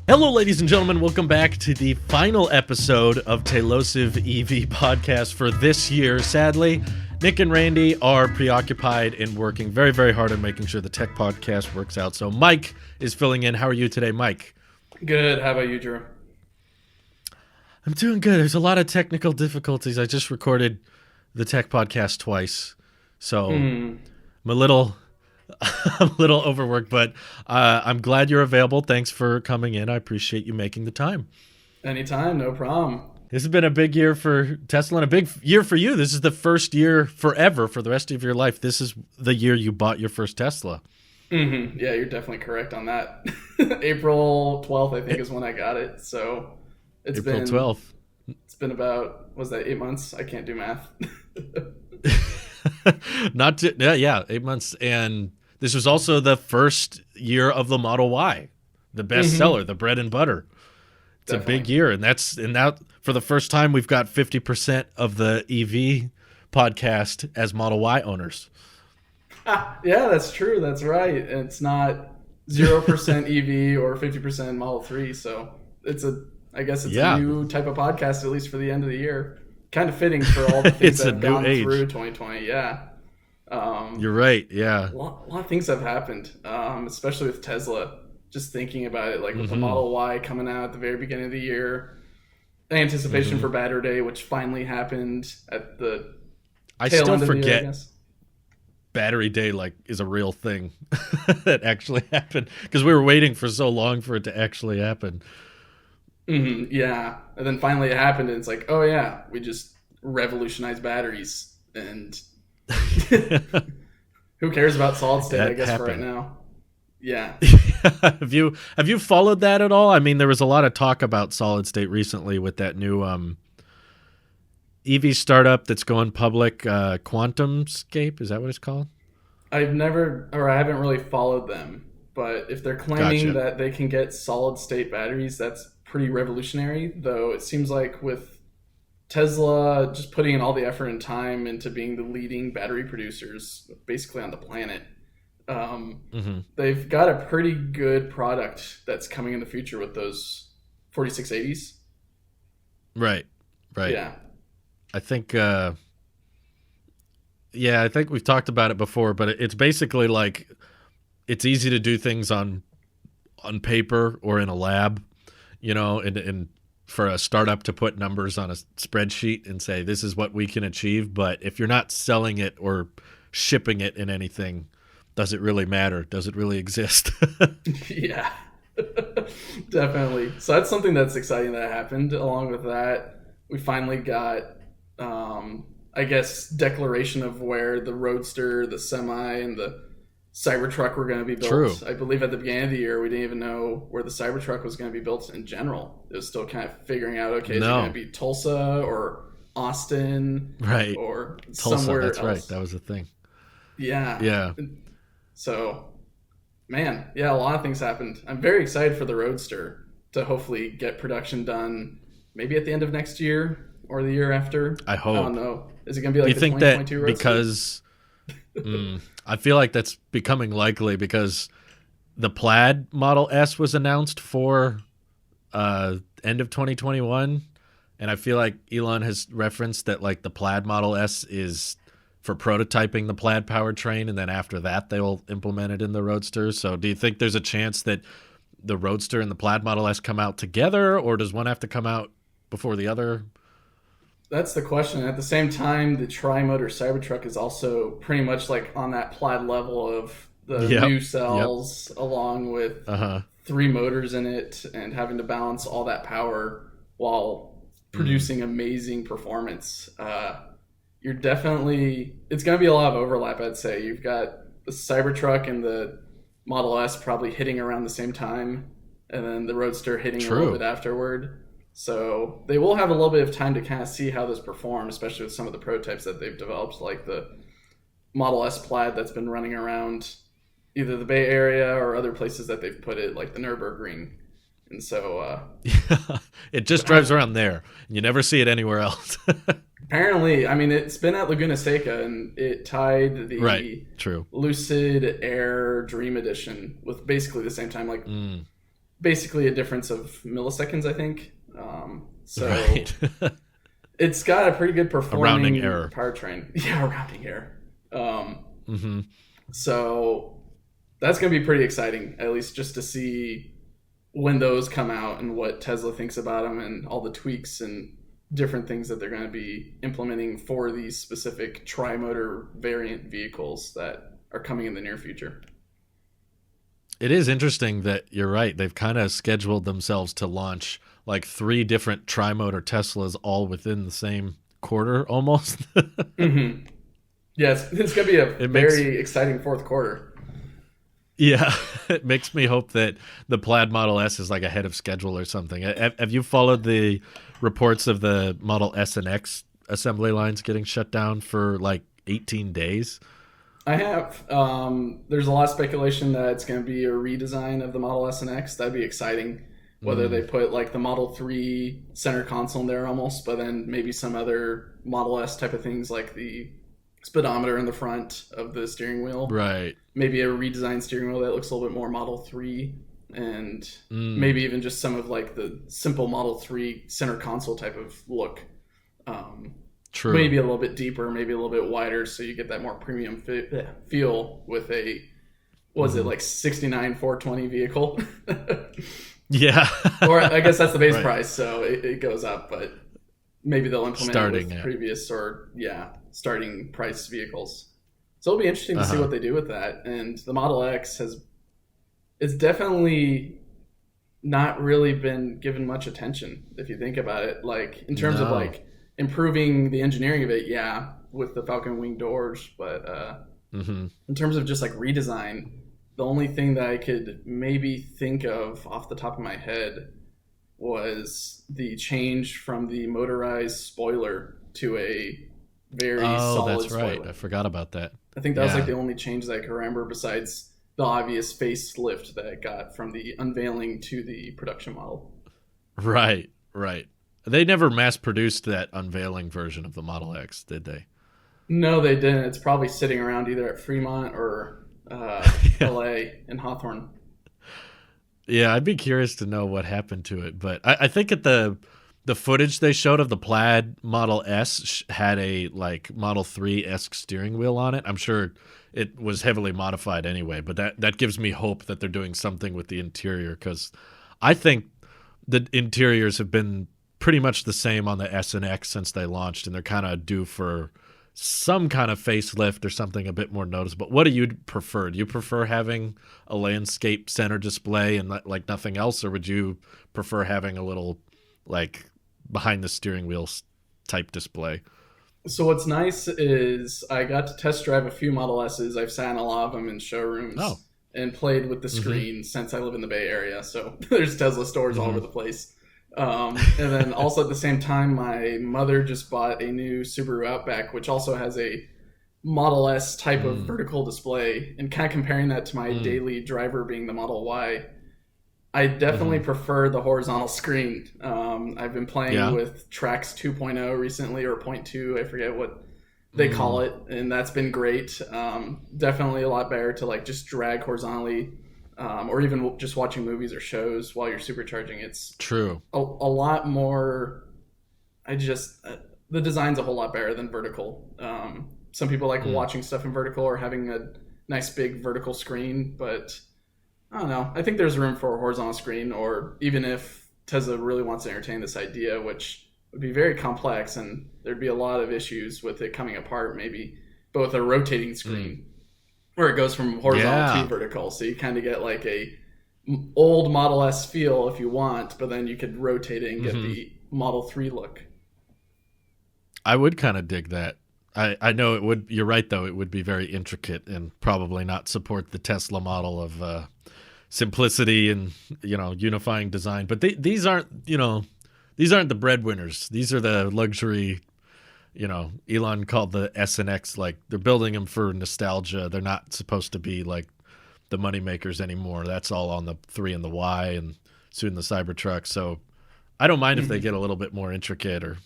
Hello, ladies and gentlemen. Welcome back to the final episode of Tailosive EV podcast for this year. Sadly, Nick and Randy are preoccupied and working very, very hard on making sure the tech podcast works out. So Mike is filling in. How are you today, Mike? Good. How about you, Drew? I'm doing good. There's a lot of technical difficulties. I just recorded the tech podcast twice, so I'm a little overworked, but I'm glad you're available. Thanks for coming in. I appreciate you making the time. Anytime, no problem. This has been a big year for Tesla and a big year for you. This is the first year forever for the rest of your life. This is the year you bought your first Tesla. Mm-hmm. Yeah, you're definitely correct on that. April 12th, I think, is when I got it. So it's April 12th. It's been about, was that 8 months? I can't do math. 8 months. And this was also the first year of the Model Y, the bestseller, the bread and butter. It's definitely a big year, and that for the first time we've got 50% of the EV podcast as Model Y owners. Yeah, that's true. That's right. It's not 0% EV or 50% Model 3, so I guess it's a new type of podcast, at least for the end of the year. Kind of fitting for all the things that have gone through 2020. Yeah. You're right. Yeah. A lot of things have happened, especially with Tesla. Just thinking about it, like with the Model Y coming out at the very beginning of the year, anticipation for Battery Day, which finally happened at the tail end of the year, I guess. Battery Day is a real thing that actually happened, because we were waiting for so long for it to actually happen. Yeah, and then finally it happened, and it's like, oh yeah, we just revolutionized batteries, and who cares about solid state? I guess for right now. Yeah. Have you followed that at all? I mean, there was a lot of talk about solid state recently with that new EV startup that's going public, QuantumScape. Is that what it's called? I haven't really followed them, but if they're claiming that they can get solid state batteries, that's pretty revolutionary. Though it seems like with Tesla just putting in all the effort and time into being the leading battery producers basically on the planet, they've got a pretty good product that's coming in the future with those 4680s. Right. Yeah. I think we've talked about it before, but it's basically like it's easy to do things on paper or in a lab, and for a startup to put numbers on a spreadsheet and say this is what we can achieve. But if you're not selling it or shipping it in anything, does it really matter? Does it really exist? Yeah, definitely. So that's something that's exciting that happened. Along with that, we finally got, I guess, declaration of where the Roadster, the Semi, and the Cybertruck were going to be built. True. I believe at the beginning of the year, we didn't even know where the Cybertruck was going to be built in general. It was still kind of figuring out, is it going to be Tulsa or Austin? Right. Or Tulsa, somewhere that's else. Right. That was the thing. Yeah. Yeah. So, man, yeah, a lot of things happened. I'm very excited for the Roadster to hopefully get production done maybe at the end of next year or the year after. I hope. I don't know. Is it going to be like you the think 2022 that because I feel like that's becoming likely because the Plaid Model S was announced for end of 2021, and I feel like Elon has referenced that the Plaid Model S is for prototyping the Plaid powertrain, and then after that they will implement it in the Roadster. So do you think there's a chance that the Roadster and the Plaid Model S come out together, or does one have to come out before the other? That's the question. At the same time, the tri-motor Cybertruck is also pretty much on that Plaid level of the new cells along with 3 motors in it and having to balance all that power while producing amazing performance. It's going to be a lot of overlap, I'd say. You've got the Cybertruck and the Model S probably hitting around the same time, and then the Roadster hitting a little bit afterward. So they will have a little bit of time to kind of see how this performs, especially with some of the prototypes that they've developed, like the Model S Plaid that's been running around either the Bay Area or other places that they've put it, like the Nürburgring. And so it just drives around there. You never see it anywhere else. Apparently, I mean, it's been at Laguna Seca, and it tied the True. Lucid Air Dream Edition with basically the same time, like basically a difference of milliseconds, I think. It's got a pretty good performing powertrain. Yeah, a rounding error. So that's going to be pretty exciting, at least just to see when those come out and what Tesla thinks about them and all the tweaks and different things that they're going to be implementing for these specific tri-motor variant vehicles that are coming in the near future. It is interesting that you're right. They've kind of scheduled themselves to launch like 3 different tri-motor Teslas all within the same quarter almost. Yes, it's going to be a very exciting fourth quarter. Yeah, it makes me hope that the Plaid Model S is like ahead of schedule or something. Have you followed the reports of the Model S and X assembly lines getting shut down for like 18 days? I have. There's a lot of speculation that it's going to be a redesign of the Model S and X. That'd be exciting. Whether they put like the Model 3 center console in there almost, but then maybe some other Model S type of things like the speedometer in the front of the steering wheel. Right. Maybe a redesigned steering wheel that looks a little bit more Model 3, and maybe even just some of like the simple Model 3 center console type of look. True. Maybe a little bit deeper, maybe a little bit wider, so you get that more premium feel with a, what was it, like 69 420 vehicle? Yeah. Or I guess that's the base price, so it goes up, but maybe they'll implement it with previous or, starting price vehicles. So it'll be interesting to see what they do with that. And the Model X it's definitely not really been given much attention, if you think about it. Like, in terms of, like, improving the engineering of it, with the Falcon Wing doors, but in terms of just, like, redesign, the only thing that I could maybe think of off the top of my head was the change from the motorized spoiler to a very solid spoiler. Oh, that's right. I forgot about that. I think that was like the only change that I can remember besides the obvious facelift that it got from the unveiling to the production model. Right. They never mass-produced that unveiling version of the Model X, did they? No, they didn't. It's probably sitting around either at Fremont or LA and Hawthorne. Yeah, I'd be curious to know what happened to it, but I think at the footage they showed of the Plaid Model S had a like Model 3-esque steering wheel on it. I'm sure it was heavily modified anyway, but that gives me hope that they're doing something with the interior, because I think the interiors have been pretty much the same on the S and X since they launched, and they're kind of due for some kind of facelift or something a bit more noticeable. What do you prefer? Do you prefer having a landscape center display and like nothing else, or would you prefer having a little like behind the steering wheel type display? So what's nice is I got to test drive a few Model S's. I've sat in a lot of them in showrooms and played with the screen since I live in the Bay Area. So there's Tesla stores all over the place. And then also at the same time, my mother just bought a new Subaru Outback, which also has a Model S type of vertical display. And kind of comparing that to my daily driver being the Model Y, I definitely prefer the horizontal screen. I've been playing with Trax 2.0 recently, or 0.2, I forget what they call it, and that's been great. Definitely a lot better to like just drag horizontally. Or even just watching movies or shows while you're supercharging. It's true. A lot more. The design's a whole lot better than vertical. Some people like watching stuff in vertical or having a nice big vertical screen, but I don't know. I think there's room for a horizontal screen, or even if Tesla really wants to entertain this idea, which would be very complex and there'd be a lot of issues with it coming apart, maybe, but with a rotating screen. Where it goes from horizontal to vertical. So you kind of get like a old Model S feel if you want, but then you could rotate it and get the Model 3 look. I would kind of dig that. I know it would. You're right, though. It would be very intricate and probably not support the Tesla model of simplicity and, unifying design. But these aren't the breadwinners. These are the luxury. Elon called the S and X, like, they're building them for nostalgia. They're not supposed to be like the money makers anymore. That's all on the 3 and the Y. And soon the Cybertruck. So I don't mind if they get a little bit more intricate or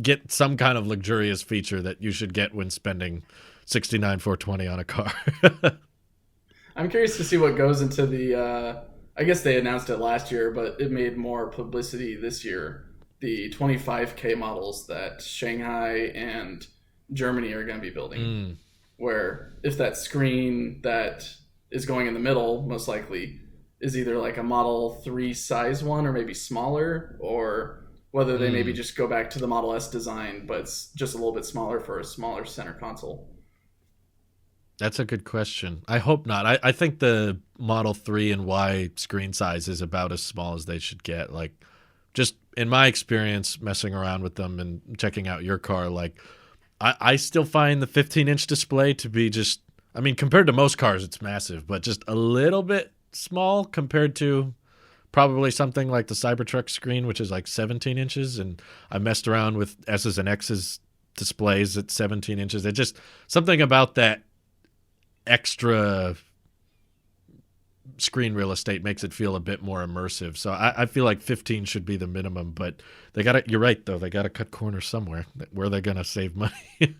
get some kind of luxurious feature that you should get when spending $69,420 on a car. I'm curious to see what goes into the. I guess they announced it last year, but it made more publicity this year. The 25K models that Shanghai and Germany are going to be building. Where if that screen that is going in the middle, most likely, is either like a Model 3 size one or maybe smaller, or whether they maybe just go back to the Model S design, but it's just a little bit smaller for a smaller center console. That's a good question. I hope not. I think the Model 3 and Y screen size is about as small as they should get. Like, just in my experience messing around with them and checking out your car, like, I still find the 15-inch display to be just, I mean, compared to most cars, it's massive, but just a little bit small compared to probably something like the Cybertruck screen, which is like 17 inches. And I messed around with S's and X's displays at 17 inches. It just, something about that extra screen real estate makes it feel a bit more immersive. So I feel like 15 should be the minimum, but they got to, you're right though, they got to cut corners somewhere. Where are they going to save money?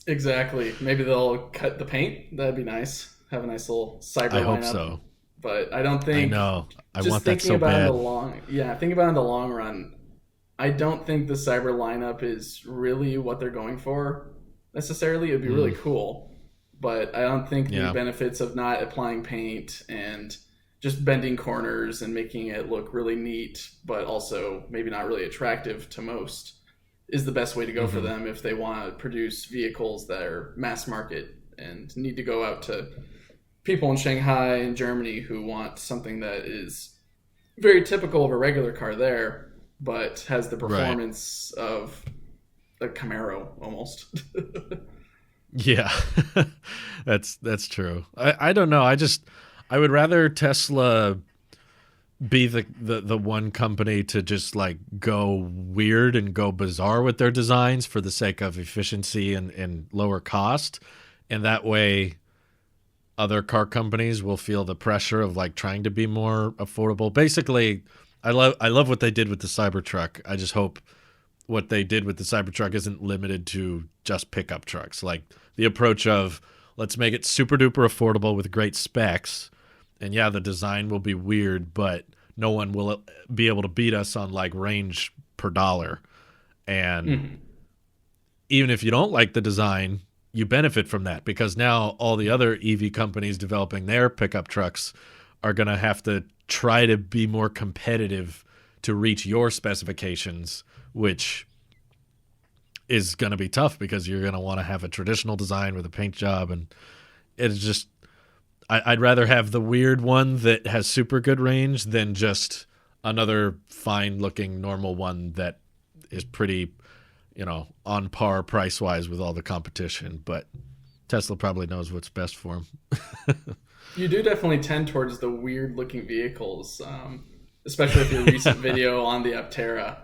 Exactly. Maybe they'll cut the paint. That'd be nice. Have a nice little cyber lineup. I hope so. But I don't think. I know. I just want that so about bad. Thinking about it in the long run, I don't think the cyber lineup is really what they're going for necessarily. It'd be really cool. But I don't think the benefits of not applying paint and just bending corners and making it look really neat, but also maybe not really attractive to most, is the best way to go for them if they want to produce vehicles that are mass market and need to go out to people in Shanghai and Germany who want something that is very typical of a regular car there, but has the performance of a Camaro almost. Yeah, that's true. I don't know. I would rather Tesla be the one company to just like go weird and go bizarre with their designs for the sake of efficiency and lower cost. And that way other car companies will feel the pressure of like trying to be more affordable. Basically, I love what they did with the Cybertruck. I just hope what they did with the Cybertruck isn't limited to just pickup trucks. Like the approach of let's make it super duper affordable with great specs. And yeah, the design will be weird, but no one will be able to beat us on like range per dollar. And even if you don't like the design, you benefit from that because now all the other EV companies developing their pickup trucks are going to have to try to be more competitive to reach your specifications, which is going to be tough because you're going to want to have a traditional design with a paint job. And it's just, I'd rather have the weird one that has super good range than just another fine looking normal one that is pretty, on par price wise with all the competition. But Tesla probably knows what's best for them. You do definitely tend towards the weird looking vehicles, especially with your recent video on the Aptera,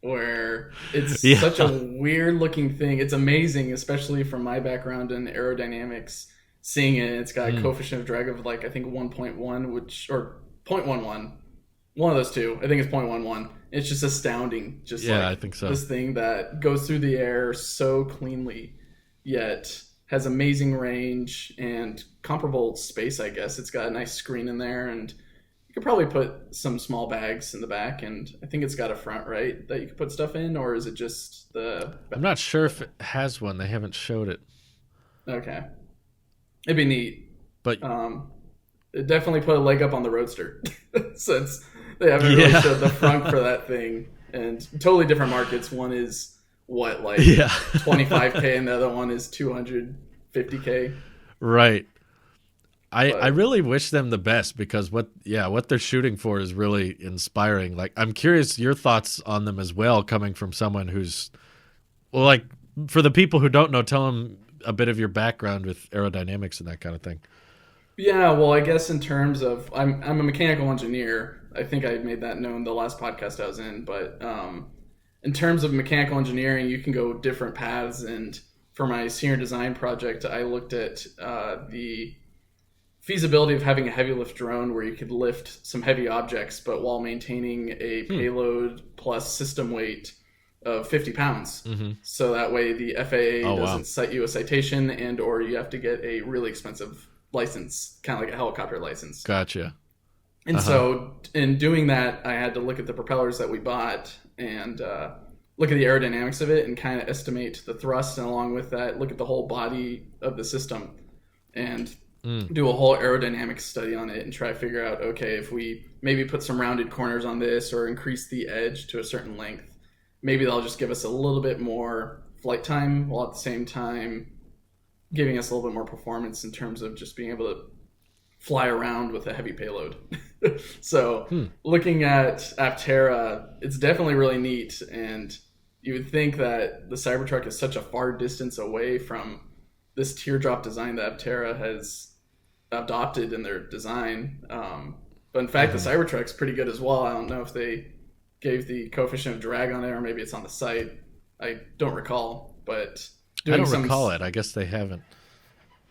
where it's such a weird looking thing. It's amazing, especially from my background in aerodynamics, seeing it. It's got a coefficient of drag of like, I think 1.1, or 0.11. One of those two. I think it's 0.11. It's just astounding. I think so. This thing that goes through the air so cleanly, yet has amazing range and comparable space, I guess. It's got a nice screen in there, and you could probably put some small bags in the back, and I think it's got a front, right, that you could put stuff in, or is it just the... I'm not sure if it has one. They haven't showed it. Okay. It'd be neat. But it definitely put a leg up on the Roadster, since they haven't really showed the front for that thing. And totally different markets. One is... what, like 25K, and the other one is 250K. Right. I really wish them the best because what they're shooting for is really inspiring. Like, I'm curious your thoughts on them as well, coming from someone who's, well, like, for the people who don't know, tell them a bit of your background with aerodynamics and that kind of thing. Yeah, well, I guess in terms of, I'm a mechanical engineer. I think I made that known the last podcast I was in, but in terms of mechanical engineering, you can go different paths. And for my senior design project, I looked at the feasibility of having a heavy lift drone where you could lift some heavy objects, but while maintaining a payload plus system weight of 50 pounds. So that way the FAA doesn't cite you a citation, and or you have to get a really expensive license, kind of like a helicopter license. Gotcha. And so in doing that, I had to look at the propellers that we bought and look at the aerodynamics of it and kind of estimate the thrust, and along with that, look at the whole body of the system and do a whole aerodynamics study on it and try to figure out, okay, if we maybe put some rounded corners on this or increase the edge to a certain length, maybe they'll just give us a little bit more flight time while at the same time giving us a little bit more performance in terms of just being able to fly around with a heavy payload. So looking at Aptera, it's definitely really neat. And you would think that the Cybertruck is such a far distance away from this teardrop design that Aptera has adopted in their design. But in fact, the Cybertruck's pretty good as well. I don't know if they gave the coefficient of drag on it, or maybe it's on the site. I don't recall, but I don't recall it. I guess they haven't.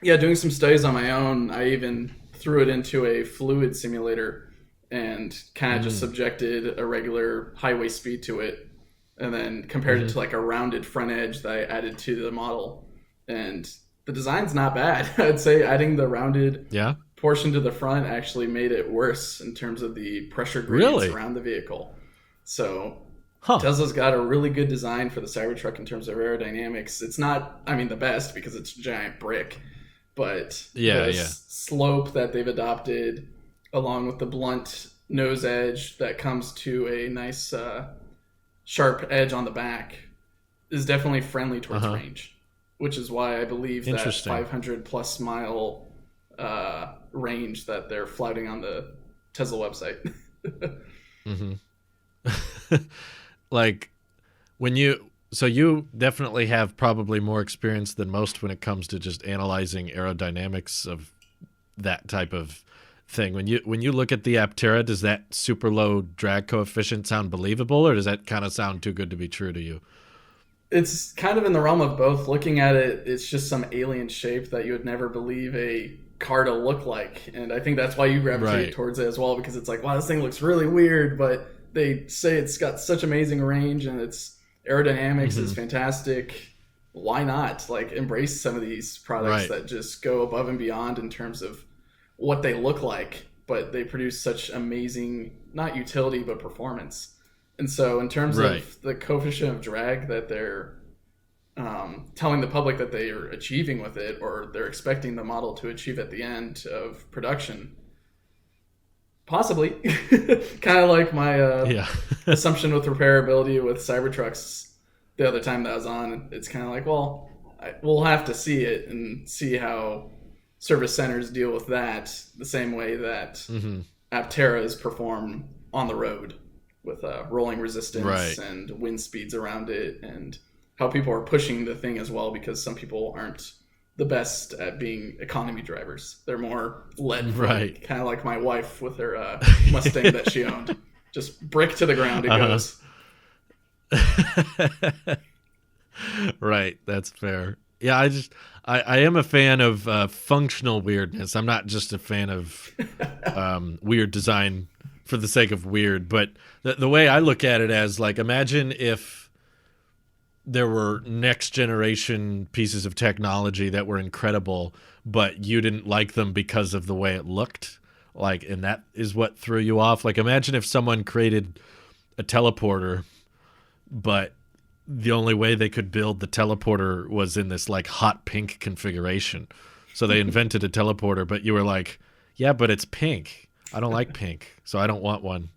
Yeah, doing some studies on my own, I even threw it into a fluid simulator and kind of just subjected a regular highway speed to it, and then compared it to like a rounded front edge that I added to the model. And the design's not bad. I'd say adding the rounded portion to the front actually made it worse in terms of the pressure gradients around the vehicle. So Tesla's got a really good design for the Cybertruck in terms of aerodynamics. It's not, I mean, the best because it's a giant brick, but slope that they've adopted, along with the blunt nose edge that comes to a nice sharp edge on the back, is definitely friendly towards range, which is why I believe that 500 plus mile range that they're flouting on the Tesla website. Like you definitely have probably more experience than most when it comes to just analyzing aerodynamics of that type of thing. When you look at the Aptera, does that super low drag coefficient sound believable, or does that kind of sound too good to be true to you? It's kind of in the realm of both. Looking at it, it's just some alien shape that you would never believe a car to look like, and I think that's why you gravitate towards it as well, because it's like, wow, this thing looks really weird, but they say it's got such amazing range and its aerodynamics is fantastic. Why not embrace some of these products that just go above and beyond in terms of what they look like, but they produce such amazing, not utility, but performance. And so in terms of the coefficient of drag that they're telling the public that they are achieving with it, or they're expecting the model to achieve at the end of production, possibly. Kind of like my assumption with repairability with Cybertrucks the other time that I was on. It's kind of like, well, we'll have to see it and see how service centers deal with that the same way that Apteras perform on the road with rolling resistance and wind speeds around it, and how people are pushing the thing as well, because some people aren't the best at being economy drivers. They're more led, kind of like my wife with her Mustang that she owned. Just brick to the ground it goes. Right, that's fair. Yeah, I am a fan of functional weirdness. I'm not just a fan of weird design for the sake of weird, but the way I look at it as, like, imagine if there were next generation pieces of technology that were incredible, but you didn't like them because of the way it looked, like, and that is what threw you off. Like, imagine if someone created a teleporter, but the only way they could build the teleporter was in this like hot pink configuration. So they invented a teleporter, but you were like, yeah, but it's pink. I don't like pink, so I don't want one.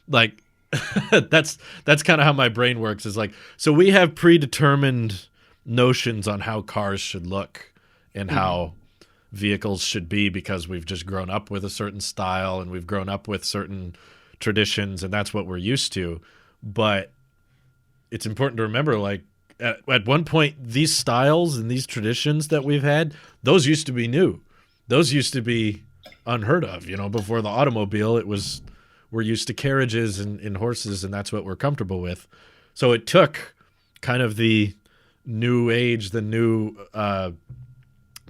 Like, that's kind of how my brain works, is like, so we have predetermined notions on how cars should look and how vehicles should be, because we've just grown up with a certain style and we've grown up with certain traditions, and that's what we're used to. But it's important to remember, like, at one point, these styles and these traditions that we've had, those used to be new. Those used to be unheard of. You know, before the automobile, we're used to carriages and horses, and that's what we're comfortable with. So it took kind of the new age, the new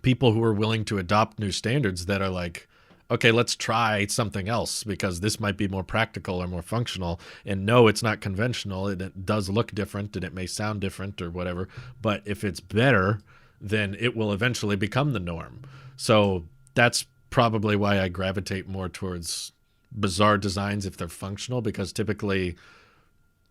people who are willing to adopt new standards that are like, okay, let's try something else because this might be more practical or more functional. And no, it's not conventional. It does look different and it may sound different or whatever. But if it's better, then it will eventually become the norm. So that's probably why I gravitate more towards bizarre designs if they're functional, because typically,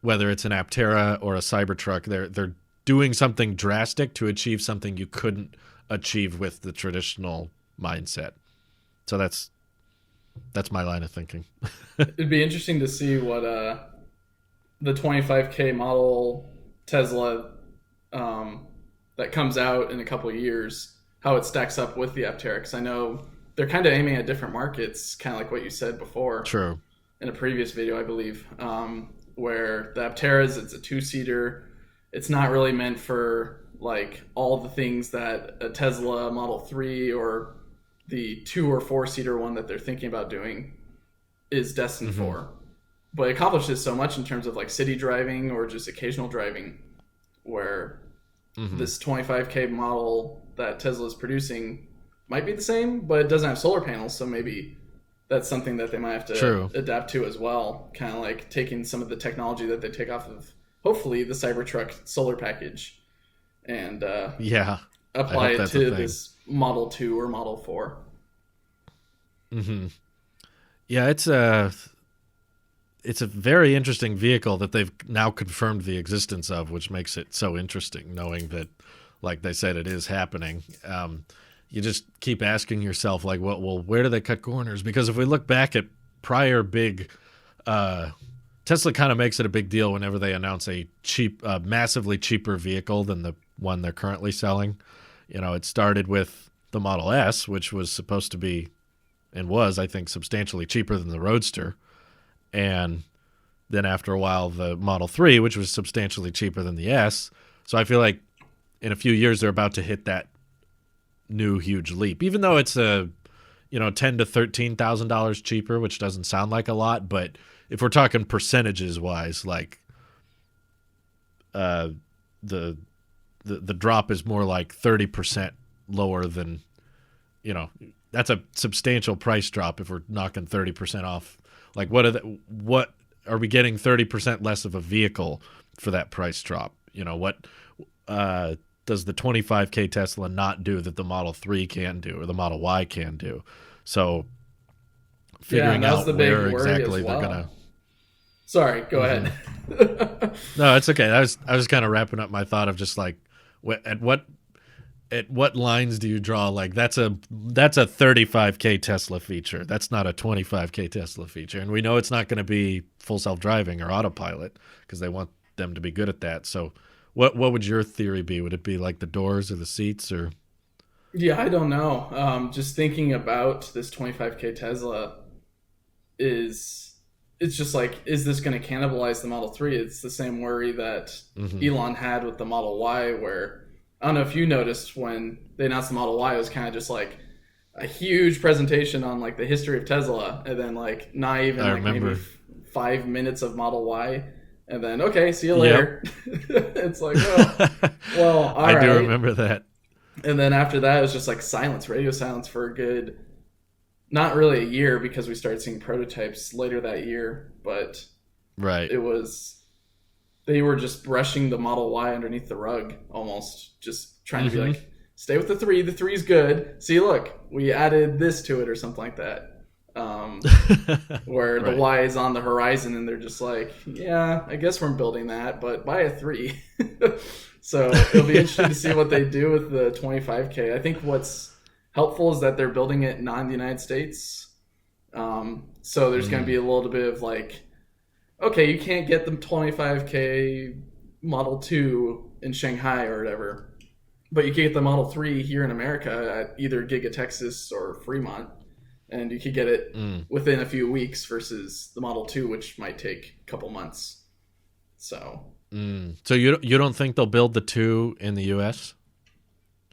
whether it's an Aptera or a Cybertruck, they're doing something drastic to achieve something you couldn't achieve with the traditional mindset. So that's my line of thinking. It'd be interesting to see what the 25K model Tesla that comes out in a couple of years, how it stacks up with the Aptera. Because I know they're kind of aiming at different markets, kind of like what you said before. True. In a previous video, I believe, where the Aptera's, it's a two-seater. It's not really meant for like all the things that a Tesla Model 3 or the 2 or 4-seater one that they're thinking about doing is destined for. But it accomplishes so much in terms of like city driving or just occasional driving, where this 25K model that Tesla is producing might be the same, but it doesn't have solar panels, so maybe that's something that they might have to adapt to as well. Kind of like taking some of the technology that they take off of, hopefully, the Cybertruck solar package and apply it to this Model 2 or Model 4. Yeah, it's a very interesting vehicle that they've now confirmed the existence of, which makes it so interesting, knowing that, like they said, it is happening. You just keep asking yourself, like, well, where do they cut corners? Because if we look back at prior big, Tesla kind of makes it a big deal whenever they announce a cheap, massively cheaper vehicle than the one they're currently selling. You know, it started with the Model S, which was supposed to be, and was, I think, substantially cheaper than the Roadster. And then after a while, the Model 3, which was substantially cheaper than the S. So I feel like in a few years, they're about to hit that new huge leap, even though it's $10,000 to $13,000 cheaper, which doesn't sound like a lot. But if we're talking percentages wise, like the drop is more like 30% lower than, that's a substantial price drop if we're knocking 30% off. Like what are we getting 30% less of a vehicle for that price drop? What does the 25K Tesla not do that the Model 3 can do or the Model Y can do? So figuring out where exactly they're going to... Sorry, go ahead. No, it's okay. I was kind of wrapping up my thought of just like, at what lines do you draw? Like that's a 35K Tesla feature. That's not a 25K Tesla feature. And we know it's not going to be full self-driving or autopilot because they want them to be good at that. So what would your theory be? Would it be like the doors or the seats or? Yeah, I don't know. Just thinking about this 25K Tesla it's just like, is this going to cannibalize the Model 3? It's the same worry that Elon had with the Model Y, where I don't know if you noticed when they announced the Model Y, it was kind of just like a huge presentation on like the history of Tesla, and then like not even like maybe 5 minutes of Model Y, and then okay, see you later. Yep. It's like, well, all right. I do remember that. And then after that, it was just like silence, radio silence for a good, not really a year because we started seeing prototypes later that year, but right, they were just brushing the Model Y underneath the rug, almost just trying to be like, stay with the 3. The 3's good. See, look, we added this to it or something like that. Where the Y is on the horizon and they're just like, yeah, I guess we're building that, but buy a 3. So it'll be interesting to see what they do with the 25K. I think what's helpful is that they're building it not in the United States. So there's going to be a little bit of like, okay, you can't get the 25K Model 2 in Shanghai or whatever, but you can get the Model 3 here in America at either Giga Texas or Fremont, and you could get it within a few weeks versus the Model 2, which might take a couple months. So you don't think they'll build the 2 in the U.S.?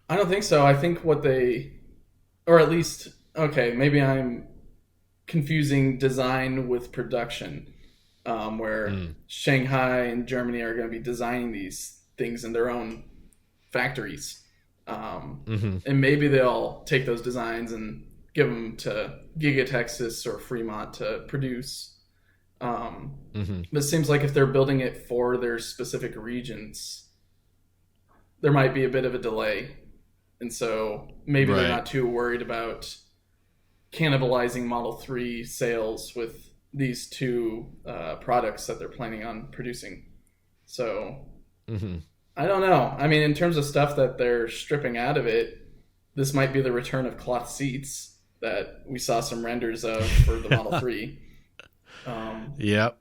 I don't think so. I think or at least, okay, maybe I'm confusing design with production. Where Shanghai and Germany are going to be designing these things in their own factories. And maybe they'll take those designs and give them to Giga Texas or Fremont to produce. But it seems like if they're building it for their specific regions, there might be a bit of a delay. And so maybe they're not too worried about cannibalizing Model 3 sales with these two products that they're planning on producing. So I don't know. I mean, in terms of stuff that they're stripping out of it, this might be the return of cloth seats that we saw some renders of for the Model 3. Yep.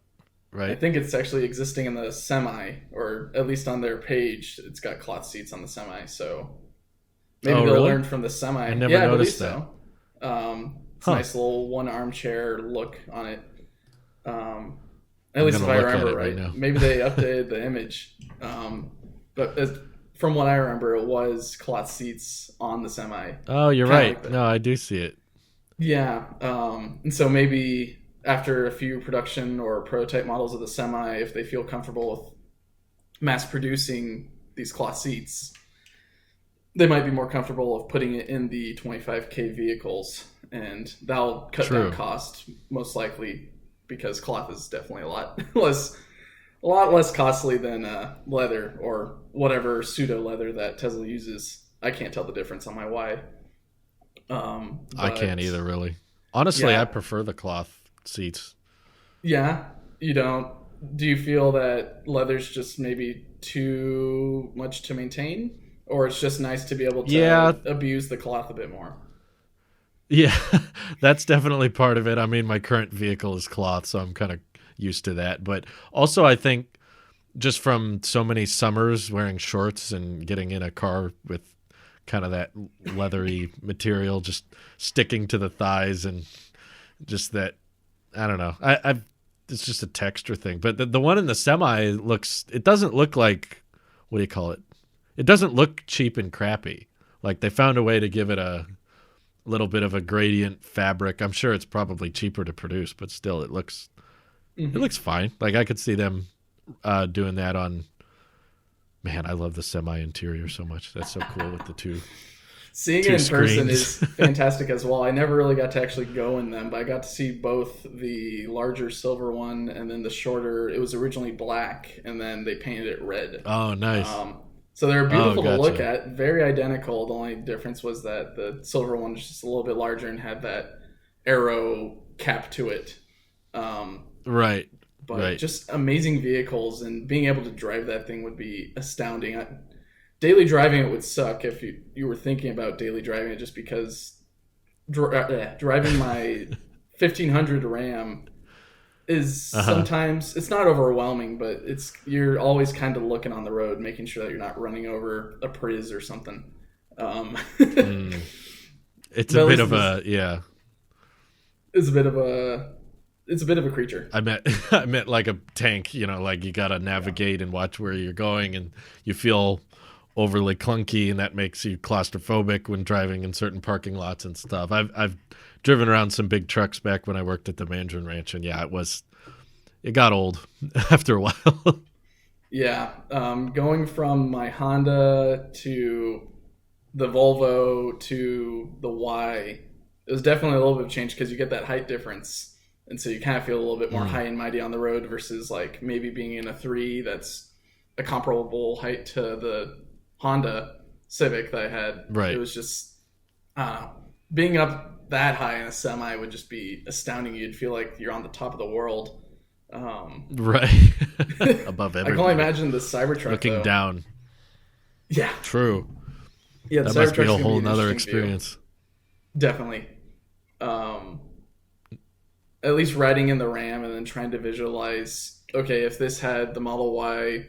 Right. I think it's actually existing in the Semi, or at least on their page, it's got cloth seats on the Semi. So maybe they'll learn from the Semi. I never noticed that. It's a nice little one armchair look on it. At least if I remember right. Maybe they updated the image. But from what I remember, it was cloth seats on the Semi. Oh, you're right. Like no, I do see it. Yeah. And so maybe after a few production or prototype models of the Semi, if they feel comfortable with mass producing these cloth seats, they might be more comfortable of putting it in the 25K vehicles, and that'll cut down cost most likely, because cloth is definitely a lot less costly than leather or whatever pseudo leather that Tesla uses. I can't tell the difference on my Y. I can't either, really. Honestly, I prefer the cloth seats. Yeah, you don't. Do you feel that leather's just maybe too much to maintain, or it's just nice to be able to abuse the cloth a bit more? Yeah, that's definitely part of it. I mean, my current vehicle is cloth, so I'm kind of used to that. But also, I think just from so many summers wearing shorts and getting in a car with kind of that leathery material just sticking to the thighs, and just that, I don't know. It's just a texture thing. But the one in the Semi it doesn't look like, what do you call it? It doesn't look cheap and crappy. Like, they found a way to give it a little bit of a gradient fabric. I'm sure it's probably cheaper to produce, but still it looks fine. Like, I could see them doing that on, man, I love the Semi interior so much. That's so cool with the two. Seeing it in person is fantastic as well. I never really got to actually go in them, but I got to see both the larger silver one and then the shorter. It was originally black, and then they painted it red. Oh, nice. So they're beautiful to look at. Very identical. The only difference was that the silver one was just a little bit larger and had that arrow cap to it. Right. But just amazing vehicles, and being able to drive that thing would be astounding. Daily driving it would suck if you were thinking about daily driving it, just because driving my 1500 Ram is sometimes, it's not overwhelming, but you're always kind of looking on the road, making sure that you're not running over a Priz or something. It's a bit of a It's a bit of a creature. I meant like a tank, like you got to navigate and watch where you're going, and you feel overly clunky, and that makes you claustrophobic when driving in certain parking lots and stuff. I've driven around some big trucks back when I worked at the Mandarin Ranch, and it got old after a while. Yeah. Going from my Honda to the Volvo to the Y, it was definitely a little bit of change, because you get that height difference. And so you kind of feel a little bit more high and mighty on the road versus like maybe being in a 3 that's a comparable height to the Honda Civic that I had. Right. It was just, being up that high in a Semi would just be astounding. You'd feel like you're on the top of the world. Right. Above everything. I can only imagine the Cybertruck looking down. Yeah. True. Yeah, that must be a whole nother experience. View. Definitely. At least riding in the Ram and then trying to visualize, okay, if this had the Model Y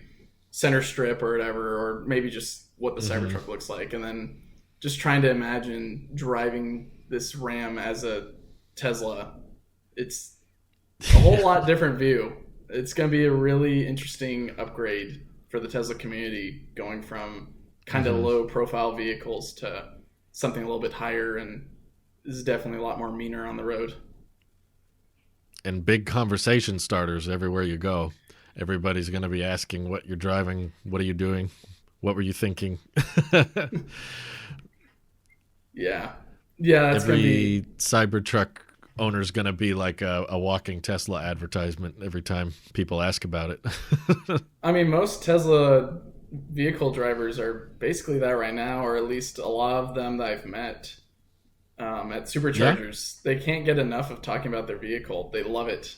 center strip or whatever, or maybe just what the Cybertruck looks like, and then just trying to imagine driving this Ram as a Tesla. It's a whole lot different view. It's going to be a really interesting upgrade for the Tesla community, going from kind of low profile vehicles to something a little bit higher, and is definitely a lot more meaner on the road. And big conversation starters everywhere you go. Everybody's going to be asking what you're driving, what are you doing, what were you thinking? Yeah. Yeah, that's going to Every be. Cybertruck owner is going to be like a walking Tesla advertisement every time people ask about it. I mean, most Tesla vehicle drivers are basically that right now, or at least a lot of them that I've met at Yeah. Superchargers. They can't get enough of talking about their vehicle. They love it,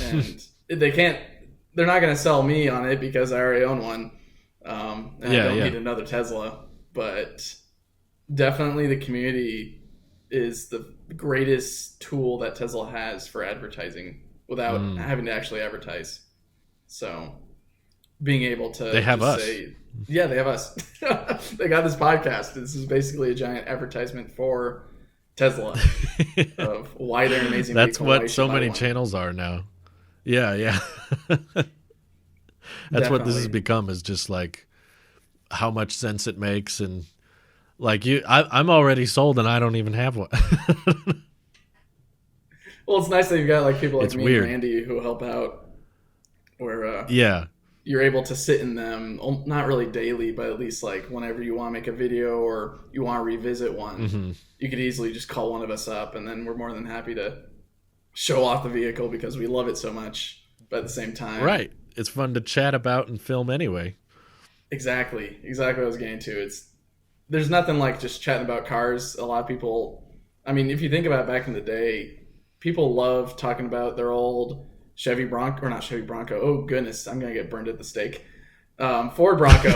and they can't. They're not going to sell me on it because I already own one, and I Yeah, don't yeah. need another Tesla. But definitely, the community is the greatest tool that Tesla has for advertising without Mm. having to actually advertise. So being able They to have just us. say, yeah, they have us. They got this podcast. This is basically a giant advertisement for Tesla of why they're an amazing That's vehicle and why what you should so buy many one. channels are now. Yeah, yeah. That's what this has Definitely. become, is just like how much sense it makes. And like I'm already sold and I don't even have one. Well, it's nice that you've got like people like It's me and weird. Randy who help out where Yeah. you're able to sit in them, not really daily, but at least like whenever you want to make a video or you want to revisit one, Hmm. you could easily just call one of us up and then we're more than happy to show off the vehicle because we love it so much. But at the same time, Right. It's fun to chat about and film anyway. exactly what I was getting to. It's there's nothing like just chatting about cars. A lot of people, I mean, if you think about it, back in the day, people love talking about their old Chevy Bronco, or not Chevy Bronco. Oh goodness, I'm gonna get burned at the stake. Ford Bronco.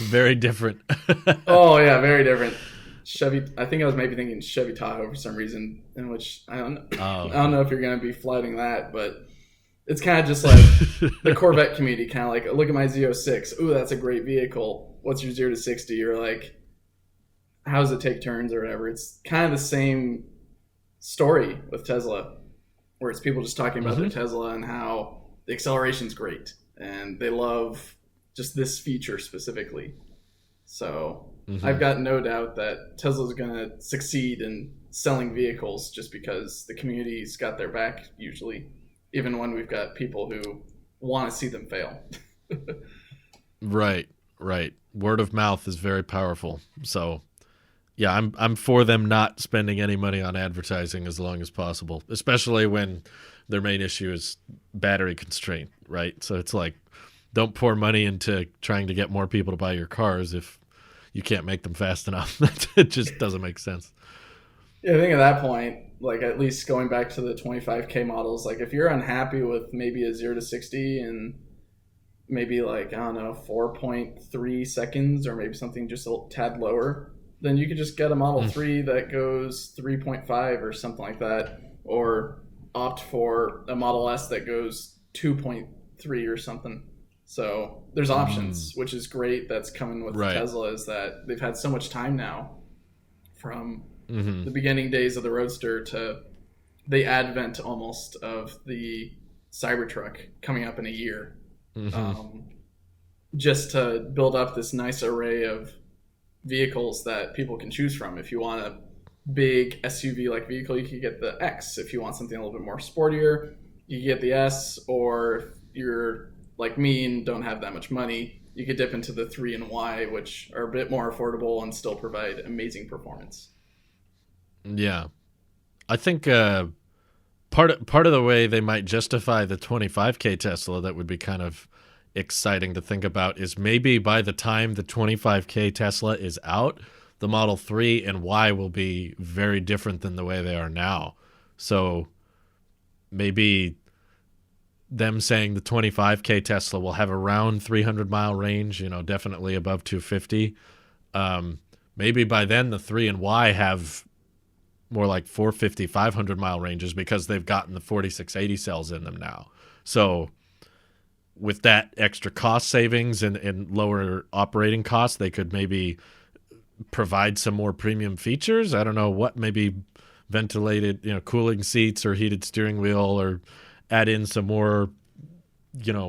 Very different. Oh yeah, very different. Chevy. I think I was maybe thinking Chevy Tahoe for some reason, in which I don't. Oh, I don't okay. know if you're gonna be flighting that, but it's kind of just like the Corvette community, kind of like, look at my Z06. Ooh, that's a great vehicle. What's your 0 to 60? Or like, how does it take turns or whatever? It's kind of the same story with Tesla, where it's people just talking about their Hmm. Tesla and how the acceleration's great and they love just this feature specifically. So Hmm. I've got no doubt that Tesla's going to succeed in selling vehicles just because the community's got their back usually, even when we've got people who want to see them fail. Right, right. Word of mouth is very powerful. So yeah, I'm for them not spending any money on advertising as long as possible, especially when their main issue is battery constraint, right? So it's like, don't pour money into trying to get more people to buy your cars if you can't make them fast enough. It just doesn't make sense. Yeah, I think at that point, like at least going back to the 25K models, like if you're unhappy with maybe a 0 to 60 and maybe like, I don't know, 4.3 seconds or maybe something just a tad lower, then you could just get a Model Mm. 3 that goes 3.5 or something like that, or opt for a Model S that goes 2.3 or something. So there's Mm. options, which is great. That's coming with Right. Tesla, is that they've had so much time now from Hmm. the beginning days of the Roadster to the advent almost of the Cybertruck coming up in a year, Hmm. um, just to build up this nice array of vehicles that people can choose from. If you want a big SUV like vehicle, you could get the X. If you want something a little bit more sportier, you get the S. Or if you're like me and don't have that much money, you could dip into the 3 and Y, which are a bit more affordable and still provide amazing performance. Yeah. I think part of the way they might justify the 25K Tesla that would be kind of exciting to think about is maybe by the time the 25K Tesla is out, the Model 3 and Y will be very different than the way they are now. So maybe them saying the 25K Tesla will have around 300-mile range, definitely above 250. Maybe by then the 3 and Y have more like 450, 500-mile ranges because they've gotten the 4680 cells in them now. So with that extra cost savings and lower operating costs, they could maybe provide some more premium features. I don't know what, maybe ventilated, cooling seats or heated steering wheel, or add in some more,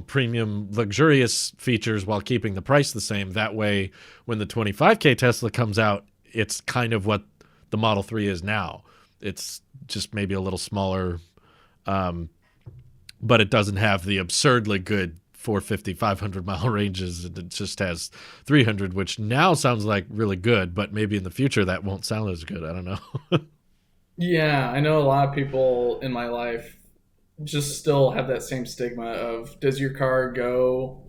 premium luxurious features while keeping the price the same. That way, when the 25K Tesla comes out, it's kind of what the Model 3 is now. It's just maybe a little smaller, but it doesn't have the absurdly good 450, 500 mile ranges, and it just has 300, which now sounds like really good, but maybe in the future that won't sound as good. I don't know. Yeah, I know a lot of people in my life just still have that same stigma of, does your car go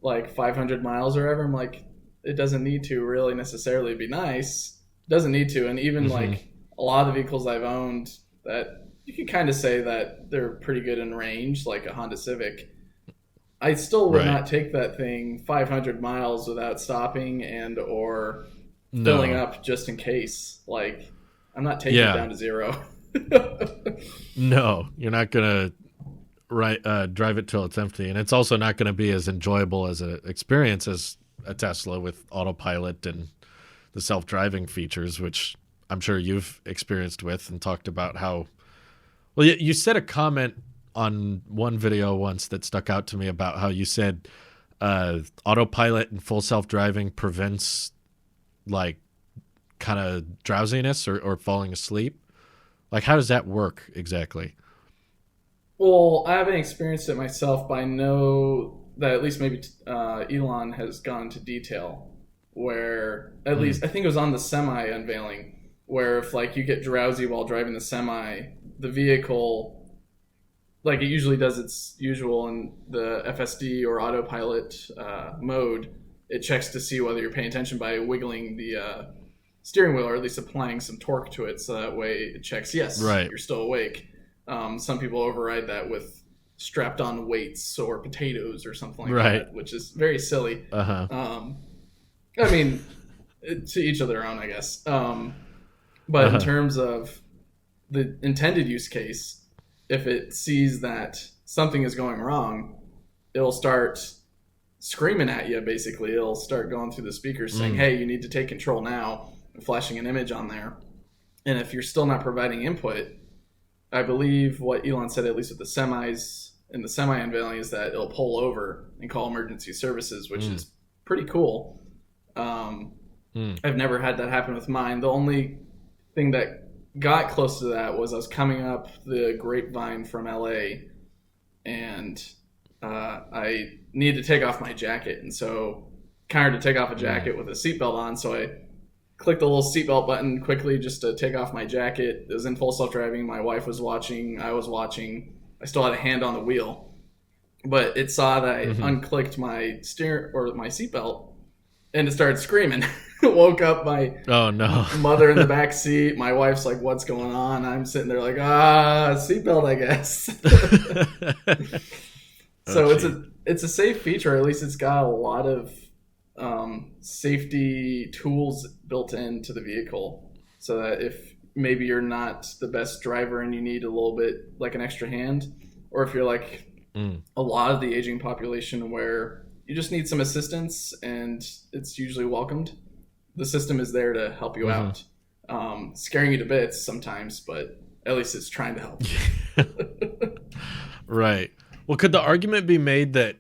like 500 miles or whatever? I'm like, it doesn't need to really necessarily. Be nice. It doesn't need to. And even like a lot of the vehicles I've owned that you can kind of say that they're pretty good in range, like a Honda Civic, I still would not take that thing 500 miles without stopping and or filling up just in case. Like, I'm not taking it down to zero. No, you're not going to drive it till it's empty. And it's also not going to be as enjoyable as an experience as a Tesla with Autopilot and the self-driving features, which I'm sure you've experienced with and talked about how... Well, you said a comment on one video once that stuck out to me about how you said Autopilot and full self-driving prevents like kind of drowsiness or falling asleep. Like, how does that work exactly? Well, I haven't experienced it myself, but I know that at least maybe Elon has gone into detail where, at least, I think it was on the Semi unveiling, where if like you get drowsy while driving the Semi, the vehicle, like it usually does its usual in the FSD or Autopilot mode, it checks to see whether you're paying attention by wiggling the steering wheel, or at least applying some torque to it, so that way it checks, yes, you're still awake. Some people override that with strapped on weights or potatoes or something like that, which is very silly. I mean, to each of their own, I guess. But in terms of the intended use case, if it sees that something is going wrong, it'll start screaming at you, basically. It'll start going through the speakers saying, hey, you need to take control now, and flashing an image on there. And if you're still not providing input, I believe what Elon said, at least with the semis, in the Semi unveiling, is that it'll pull over and call emergency services, which is pretty cool. I've never had that happen with mine. The only thing that got close to that was I was coming up the Grapevine from LA, and I needed to take off my jacket, and so kind of to take off a jacket with a seatbelt on, so I clicked the little seatbelt button quickly just to take off my jacket. It was in full self-driving. My wife was watching. I was watching. I still had a hand on the wheel, but it saw that I unclicked my my seatbelt, and it started screaming. Woke up my mother in the back seat. My wife's like, "What's going on?" I'm sitting there like, seatbelt, I guess. So it's a safe feature. At least it's got a lot of safety tools built into the vehicle, so that if maybe you're not the best driver and you need a little bit like an extra hand, or if you're like a lot of the aging population where you just need some assistance and it's usually welcomed, the system is there to help you out. Scaring you to bits sometimes, but at least it's trying to help. Right. Well, could the argument be made that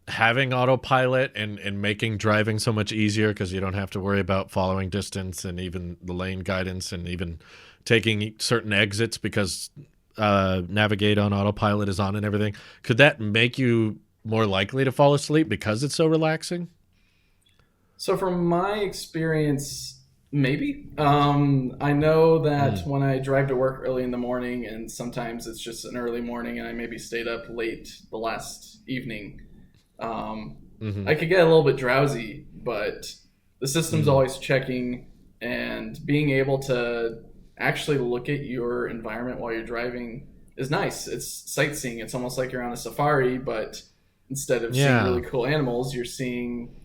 having Autopilot and making driving so much easier, because you don't have to worry about following distance and even the lane guidance and even taking certain exits because Navigate on Autopilot is on and everything, could that make you more likely to fall asleep because it's so relaxing? So from my experience, maybe. I know that when I drive to work early in the morning, and sometimes it's just an early morning and I maybe stayed up late the last evening, I could get a little bit drowsy, but the system's always checking, and being able to actually look at your environment while you're driving is nice. It's sightseeing. It's almost like you're on a safari, but instead of seeing really cool animals, you're seeing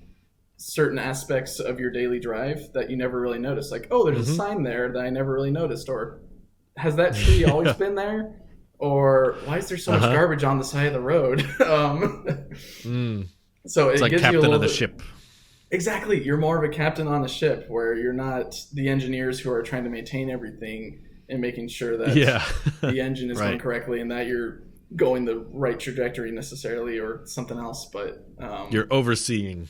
certain aspects of your daily drive that you never really noticed. Like, oh, there's a sign there that I never really noticed, or has that tree always been there? Or why is there so much garbage on the side of the road? So it's like gives captain you a little of the bit... ship. Exactly. You're more of a captain on the ship, where you're not the engineers who are trying to maintain everything and making sure that the engine is going correctly and that you're going the right trajectory necessarily, or something else. But you're overseeing.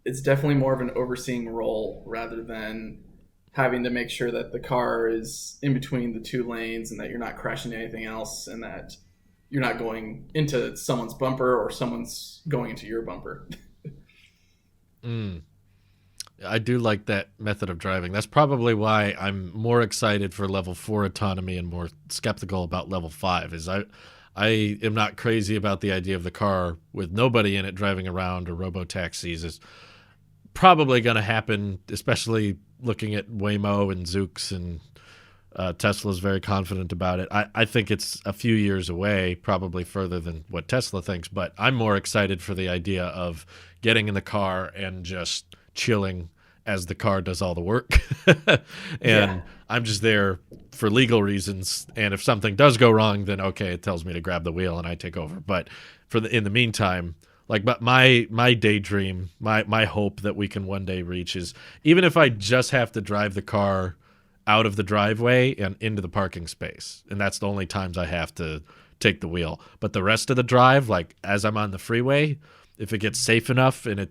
It's definitely more of an overseeing role rather than having to make sure that the car is in between the two lanes and that you're not crashing anything else, and that you're not going into someone's bumper or someone's going into your bumper. I do like that method of driving. That's probably why I'm more excited for level 4 autonomy and more skeptical about level 5. Is I am not crazy about the idea of the car with nobody in it driving around, or robotaxis is probably going to happen, especially looking at Waymo and Zoox, and Tesla's very confident about it. I think it's a few years away, probably further than what Tesla thinks, but I'm more excited for the idea of getting in the car and just chilling as the car does all the work. And I'm just there for legal reasons, and if something does go wrong, then okay, it tells me to grab the wheel and I take over. But in the meantime, like, but my daydream, my hope that we can one day reach is, even if I just have to drive the car out of the driveway and into the parking space, and that's the only times I have to take the wheel, but the rest of the drive, like as I'm on the freeway, if it gets safe enough and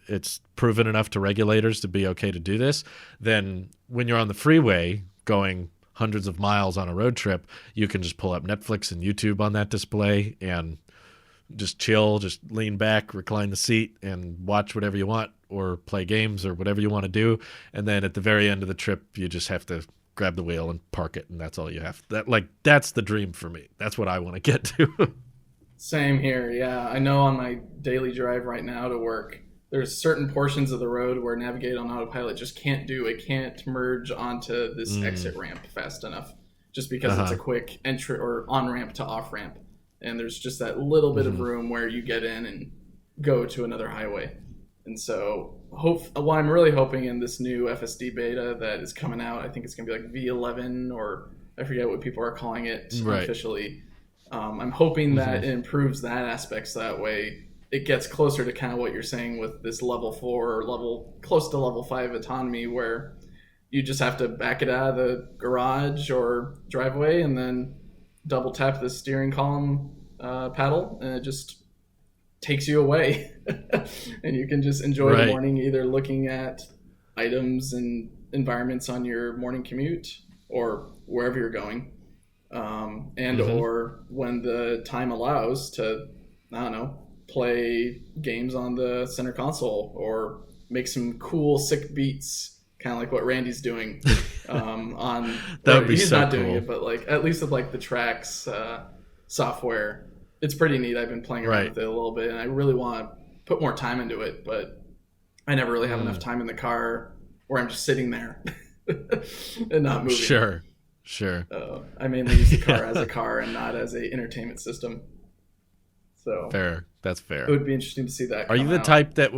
it's proven enough to regulators to be okay to do this, then when you're on the freeway going hundreds of miles on a road trip, you can just pull up Netflix and YouTube on that display and just chill, just lean back, recline the seat, and watch whatever you want, or play games, or whatever you want to do. And then at the very end of the trip, you just have to grab the wheel and park it, and that's all you have. That's the dream for me. That's what I want to get to. Same here. Yeah, I know on my daily drive right now to work, there's certain portions of the road where Navigate on Autopilot just can't do. It can't merge onto this exit ramp fast enough, just because it's a quick entry or on ramp to off ramp, and there's just that little bit of room where you get in and go to another highway. And so, what I'm really hoping in this new FSD beta that is coming out, I think it's going to be like V11, or I forget what people are calling it officially. I'm hoping that it improves that aspect, so that way it gets closer to kind of what you're saying with this level 4 or close to level 5 autonomy, where you just have to back it out of the garage or driveway and then double tap the steering column paddle, and it just takes you away. And you can just enjoy the morning, either looking at items and environments on your morning commute or wherever you're going, and or when the time allows to, I don't know, play games on the center console or make some cool sick beats, kind of like what Randy's doing on that would be he's so not doing cool. it, but like at least with like the tracks software, it's pretty neat. I've been playing around with it a little bit, and I really want to put more time into it, but I never really have enough time in the car where I'm just sitting there and not moving. Sure. I mainly use the car as a car and not as a entertainment system. So fair. That's fair. It would be interesting to see that. Are you the type that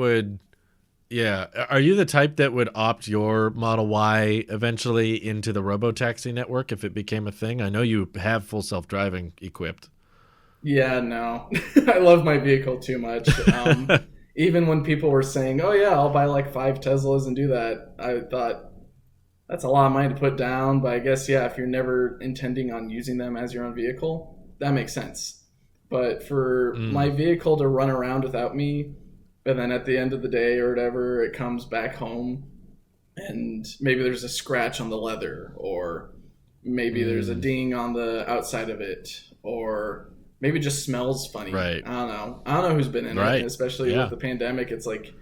would opt your Model Y eventually into the robotaxi network if it became a thing? I know you have full self-driving equipped. Yeah, no. I love my vehicle too much. Even when people were saying, oh yeah, I'll buy like 5 Teslas and do that, I thought, that's a lot of money to put down, but I guess, yeah, if you're never intending on using them as your own vehicle, that makes sense. But for my vehicle to run around without me, and then at the end of the day or whatever, it comes back home and maybe there's a scratch on the leather, or maybe there's a ding on the outside of it, or maybe it just smells funny. Right. I don't know who's been in it, and especially with the pandemic. It's like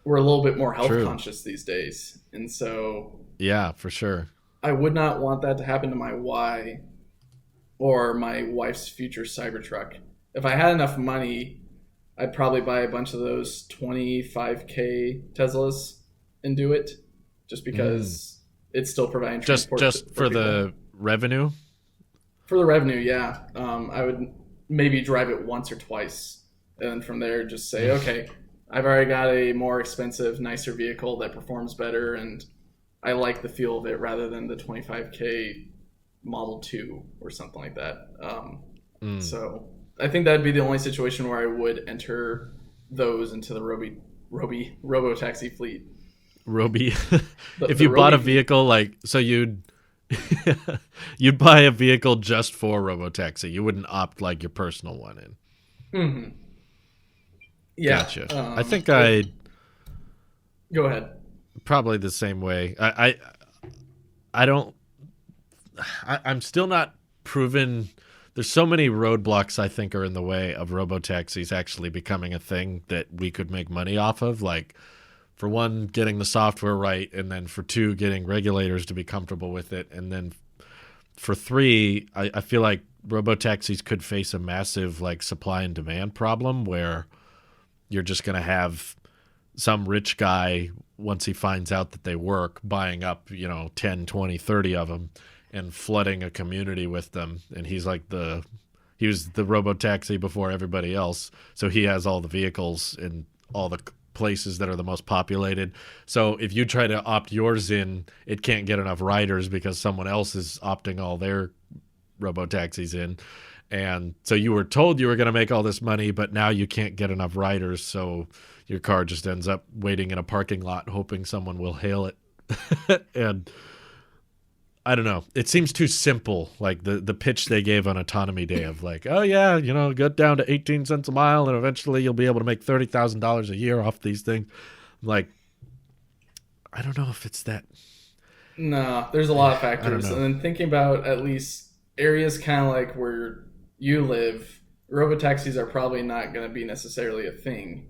we're a little bit more health conscious these days. And so... Yeah, for sure. I would not want that to happen to my Y or my wife's future Cybertruck. If I had enough money, I'd probably buy a bunch of those 25K Teslas and do it, just because it's still providing transport. Just for the revenue? For the revenue, yeah. I would maybe drive it once or twice, and then from there just say, okay, I've already got a more expensive, nicer vehicle that performs better, and I like the feel of it rather than the 25K Model 2 or something like that. So I think that'd be the only situation where I would enter those into the robotaxi fleet. If you bought a vehicle, like, so you'd buy a vehicle just for robotaxi. You wouldn't opt like your personal one in. Mm-hmm. Yeah. Gotcha. I think I'd go ahead. Probably the same way. I'm still not proven there's so many roadblocks I think are in the way of robotaxis actually becoming a thing that we could make money off of. Like, for one, getting the software right, and then for two, getting regulators to be comfortable with it, and then for three, I feel like robotaxis could face a massive like supply and demand problem where you're just going to have some rich guy, once he finds out that they work, buying up 10, 20, 30 of them and flooding a community with them. And he was the robotaxi before everybody else, so he has all the vehicles in all the places that are the most populated. So if you try to opt yours in, it can't get enough riders because someone else is opting all their robotaxis in. And so you were told you were going to make all this money, but now you can't get enough riders, so your car just ends up waiting in a parking lot hoping someone will hail it. And I don't know. It seems too simple, like the pitch they gave on Autonomy Day of like, oh yeah, get down to 18 cents a mile and eventually you'll be able to make $30,000 a year off these things. Like, I don't know if it's that. No, there's a lot of factors. And then thinking about at least areas kind of like where you live, robotaxis are probably not going to be necessarily a thing,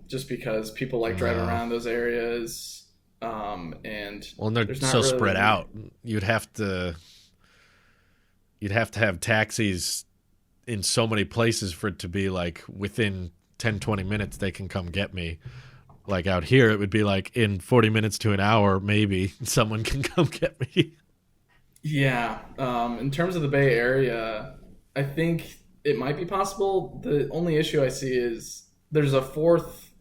just because people like driving around those areas. And they're so really spread out. You'd have to have taxis in so many places for it to be like within 10, 20 minutes they can come get me. Like out here, it would be like in 40 minutes to an hour, maybe someone can come get me. Yeah. In terms of the Bay Area, I think it might be possible. The only issue I see is there's a fourth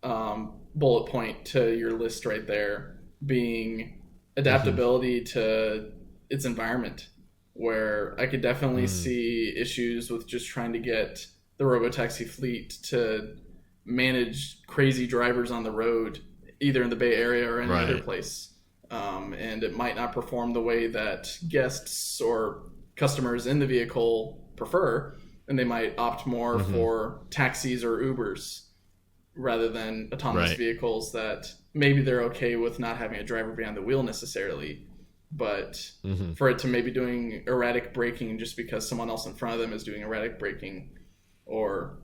bullet point to your list right there, being adaptability to its environment, where I could definitely see issues with just trying to get the robotaxi fleet to manage crazy drivers on the road, either in the Bay Area or any other place. And it might not perform the way that guests or customers in the vehicle prefer, and they might opt more for taxis or Ubers rather than autonomous vehicles that maybe they're okay with not having a driver behind the wheel necessarily, but for it to maybe doing erratic braking just because someone else in front of them is doing erratic braking, or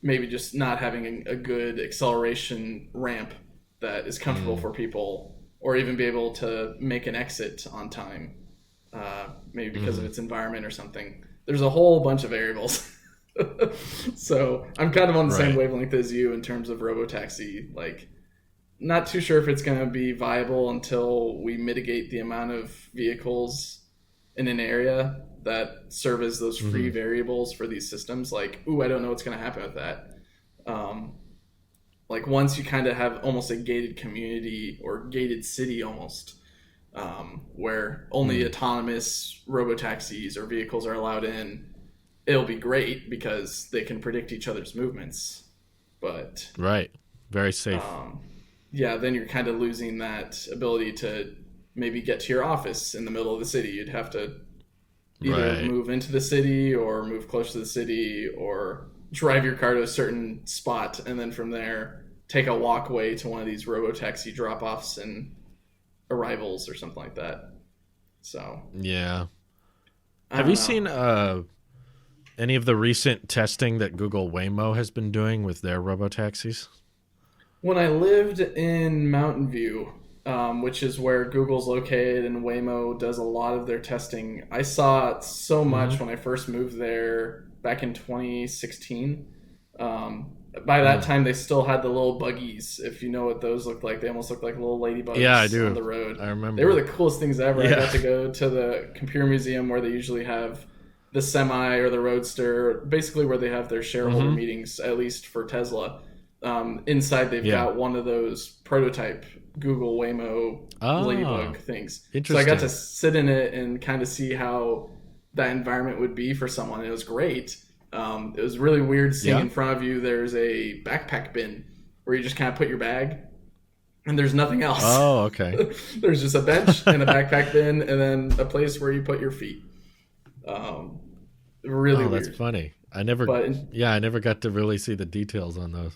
maybe just not having a good acceleration ramp that is comfortable for people, or even be able to make an exit on time, maybe because of its environment or something. There's a whole bunch of variables. So I'm kind of on the same wavelength as you in terms of robotaxi. Like, not too sure if it's going to be viable until we mitigate the amount of vehicles in an area that serve as those free variables for these systems. Like, I don't know what's going to happen with that. Like, once you kind of have almost a gated community or gated city almost, where only autonomous robotaxis or vehicles are allowed in, it'll be great because they can predict each other's movements. But very safe. Then you're kind of losing that ability to maybe get to your office in the middle of the city. You'd have to either move into the city or move close to the city, or drive your car to a certain spot and then from there take a walkway to one of these robotaxi drop-offs and arrivals or something like that. So have you seen any of the recent testing that Google Waymo has been doing with their robotaxis? When I lived in Mountain View, which is where Google's located and Waymo does a lot of their testing, I saw it so much when I first moved there back in 2016. By that time, they still had the little buggies, if you know what those looked like. They almost looked like little ladybugs on the road. I remember. They were the coolest things ever. I got to go to the computer museum where they usually have the Semi or the Roadster, basically where they have their shareholder meetings, at least for Tesla. Inside, they've got one of those prototype Google Waymo ladybug things. So I got to sit in it and kind of see how that environment would be for someone. It was great. It was really weird seeing in front of you there's a backpack bin where you just kind of put your bag and there's nothing else. Oh, okay. There's just a bench and a backpack bin and then a place where you put your feet. Really weird. That's funny. I never got to really see the details on those.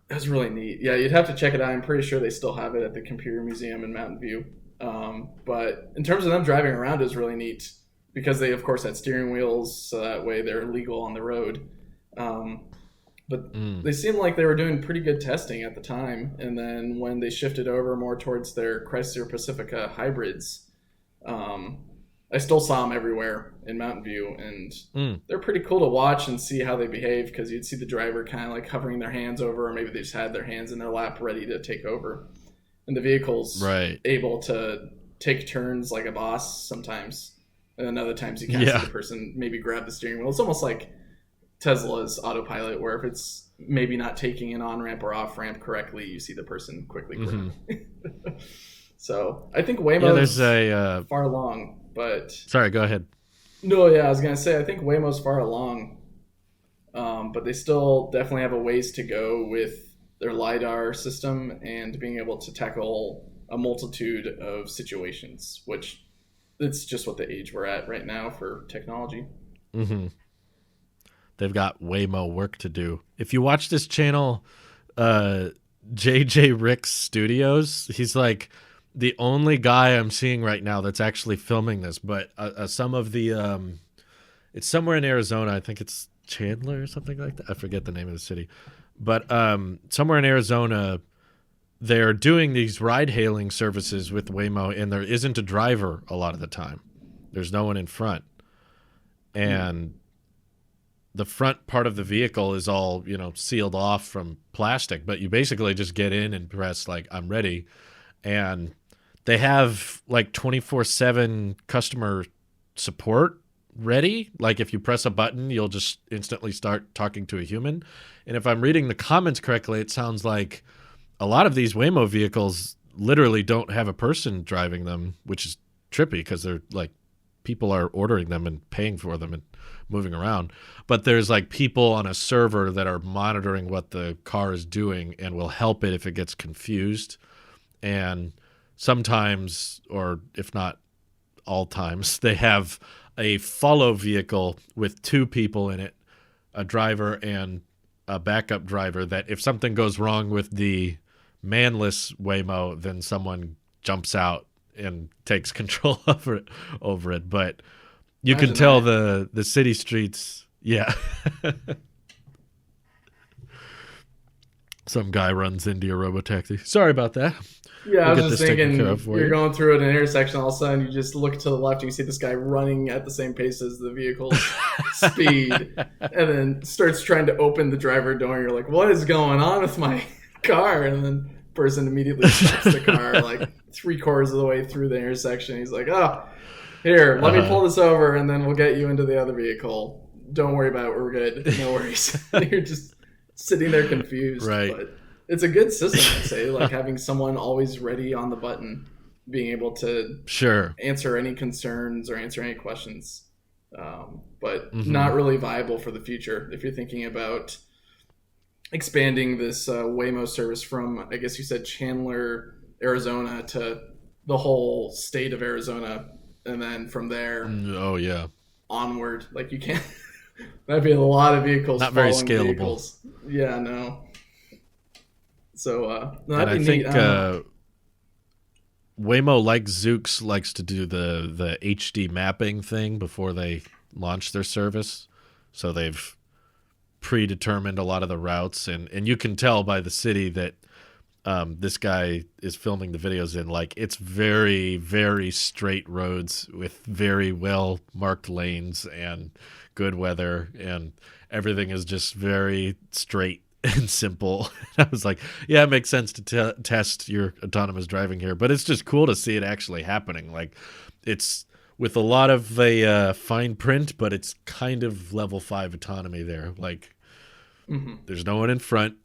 It was really neat. Yeah, you'd have to check it out. I'm pretty sure they still have it at the Computer Museum in Mountain View. But in terms of them driving around, it was really neat. because they of course had steering wheels, so that way they're legal on the road. But they seemed like they were doing pretty good testing at the time, and then when they shifted over more towards their Chrysler Pacifica hybrids, I still saw them everywhere in Mountain View, and they're pretty cool to watch and see how they behave, because you'd see the driver kind of like hovering their hands over, or maybe they just had their hands in their lap ready to take over, and the vehicle's able to take turns like a boss sometimes, and then other times you can't see the person maybe grab the steering wheel. It's almost like Tesla's Autopilot, where if it's maybe not taking an on-ramp or off-ramp correctly, you see the person quickly grab. So I think Waymo's far along. But sorry, go ahead. No, I was gonna say I think Waymo's far along, but they still definitely have a ways to go with their LiDAR system and being able to tackle a multitude of situations, which it's just what the age we're at right now for technology. They've got Waymo work to do. If you watch this channel, JJ Rick's Studios, he's like the only guy I'm seeing right now that's actually filming this, but some of the it's somewhere in Arizona. I think it's Chandler or something like that. I forget the name of the city, but somewhere in Arizona, they're doing these ride-hailing services with Waymo, and there isn't a driver a lot of the time. There's no one in front, and the front part of the vehicle is all, sealed off from plastic, but you basically just get in and press like, I'm ready. And they have like 24/7 customer support ready. Like if you press a button, you'll just instantly start talking to a human. And if I'm reading the comments correctly, it sounds like a lot of these Waymo vehicles literally don't have a person driving them, which is trippy because they're like people are ordering them and paying for them and moving around. But there's like people on a server that are monitoring what the car is doing and will help it if it gets confused. And sometimes, or if not all times, they have a follow vehicle with two people in it, a driver and a backup driver, that if something goes wrong with the manless Waymo, then someone jumps out and takes control over it. But you can tell the city streets, some guy runs into your robotaxi. Sorry about that. Yeah, I was just thinking, you're going through an intersection, all of a sudden you just look to the left and you see this guy running at the same pace as the vehicle's speed, and then starts trying to open the driver door, and you're like, what is going on with my car? And then the person immediately stops the car like 3/4 of the way through the intersection. He's like, oh, here, let me pull this over, and then we'll get you into the other vehicle. Don't worry about it, we're good. No worries. You're just sitting there confused. Right. But it's a good system, I'd say, like having someone always ready on the button, being able to answer any concerns or answer any questions, but not really viable for the future. If you're thinking about expanding this Waymo service from, I guess you said Chandler, Arizona, to the whole state of Arizona, and then from there onward, like you can't, that'd be a lot of vehicles. Not very scalable. Vehicles. Yeah, no. So that'd be neat. Waymo, like Zoox, likes to do the HD mapping thing before they launch their service. So they've predetermined a lot of the routes, and you can tell by the city that this guy is filming the videos in, like, it's very, very straight roads with very well marked lanes and good weather, and everything is just very straight and simple. I was like, yeah, it makes sense to test your autonomous driving here, but it's just cool to see it actually happening. Like, it's with a lot of fine print, but it's kind of level 5 autonomy there. Like, there's no one in front.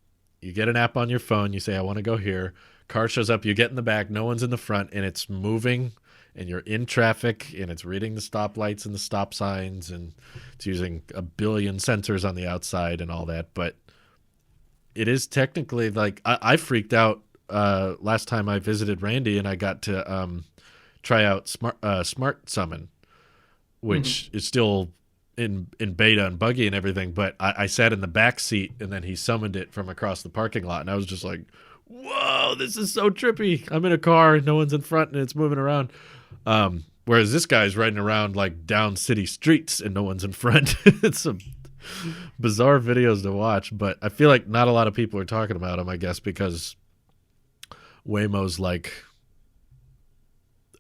You get an app on your phone. You say, I want to go here. Car shows up. You get in the back. No one's in the front, and it's moving, and you're in traffic, and it's reading the stoplights and the stop signs, and it's using a billion sensors on the outside and all that. But it is technically, like, I freaked out last time I visited Randy, and I got to try out Smart Summon, which is still in beta and buggy and everything. But I sat in the back seat, and then he summoned it from across the parking lot, and I was just like, whoa, this is so trippy. I'm in a car, no one's in front, and it's moving around. Whereas this guy's riding around like down city streets and no one's in front. It's some bizarre videos to watch, but I feel like not a lot of people are talking about him, I guess, because Waymo's like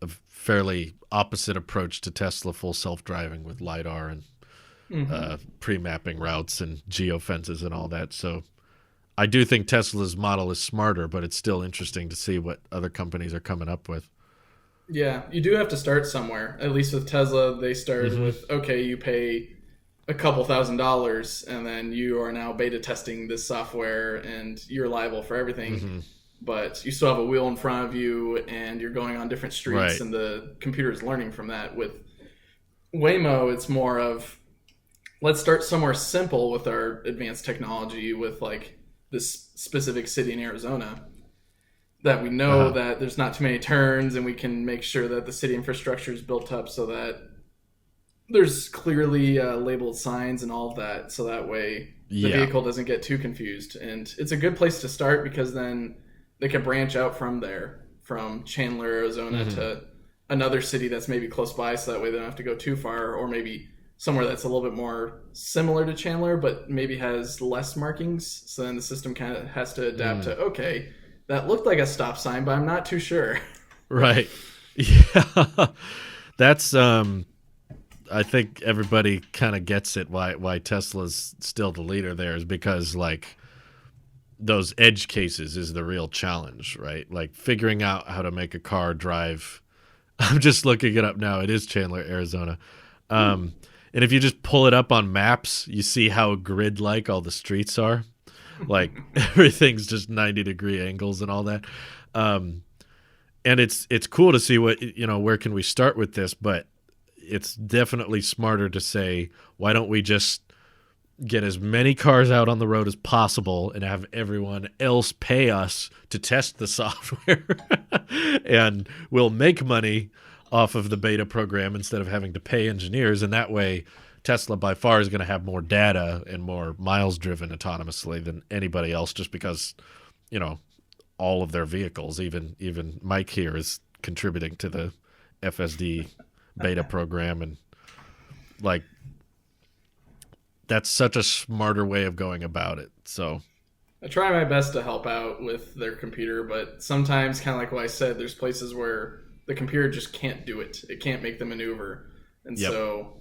a fairly opposite approach to Tesla full self-driving with LiDAR and pre-mapping routes and geofences and all that. So I do think Tesla's model is smarter, but it's still interesting to see what other companies are coming up with. Yeah, you do have to start somewhere. At least with Tesla, they started with, okay, you pay a couple $1,000s, and then you are now beta testing this software, and you're liable for everything. But you still have a wheel in front of you, and you're going on different streets, and the computer is learning from that. With Waymo, it's more of, let's start somewhere simple with our advanced technology with like this specific city in Arizona that we know that there's not too many turns, and we can make sure that the city infrastructure is built up so that there's clearly labeled signs and all of that, so that way the vehicle doesn't get too confused. And it's a good place to start because then they can branch out from there, from Chandler, Arizona to another city that's maybe close by, so that way they don't have to go too far, or maybe somewhere that's a little bit more similar to Chandler but maybe has less markings, so then the system kind of has to adapt to, okay, that looked like a stop sign, but I'm not too sure. Right. Yeah. That's I think everybody kind of gets it why Tesla's still the leader there, is because like those edge cases is the real challenge, right? Like figuring out how to make a car drive. I'm just looking it up now. It is Chandler, Arizona. And if you just pull it up on maps, you see how grid-like all the streets are. Like everything's just 90-degree angles and all that. And it's cool to see what, where can we start with this, but it's definitely smarter to say, why don't we just get as many cars out on the road as possible and have everyone else pay us to test the software and we'll make money off of the beta program instead of having to pay engineers. And that way Tesla by far is going to have more data and more miles driven autonomously than anybody else, just because, all of their vehicles, even Mike here is contributing to the FSD beta program. And like, that's such a smarter way of going about it. So I try my best to help out with their computer, but sometimes, kind of like what I said, there's places where the computer just can't do it. It can't make the maneuver. And so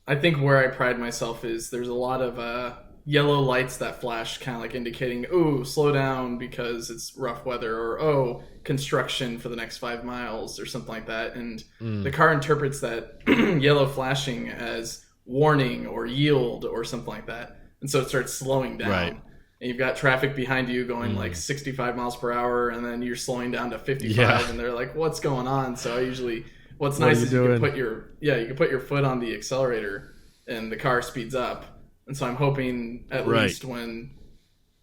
I think where I pride myself is there's a lot of yellow lights that flash, kind of like indicating, oh, slow down because it's rough weather, or, oh, construction for the next 5 miles, or something like that. And the car interprets that yellow flashing as warning or yield or something like that. And so it starts slowing down. Right. And you've got traffic behind you going like 65 miles per hour, and then you're slowing down to 55, and they're like, what's going on? So I usually, what's nice is you can put your foot on the accelerator and the car speeds up. And so I'm hoping at least when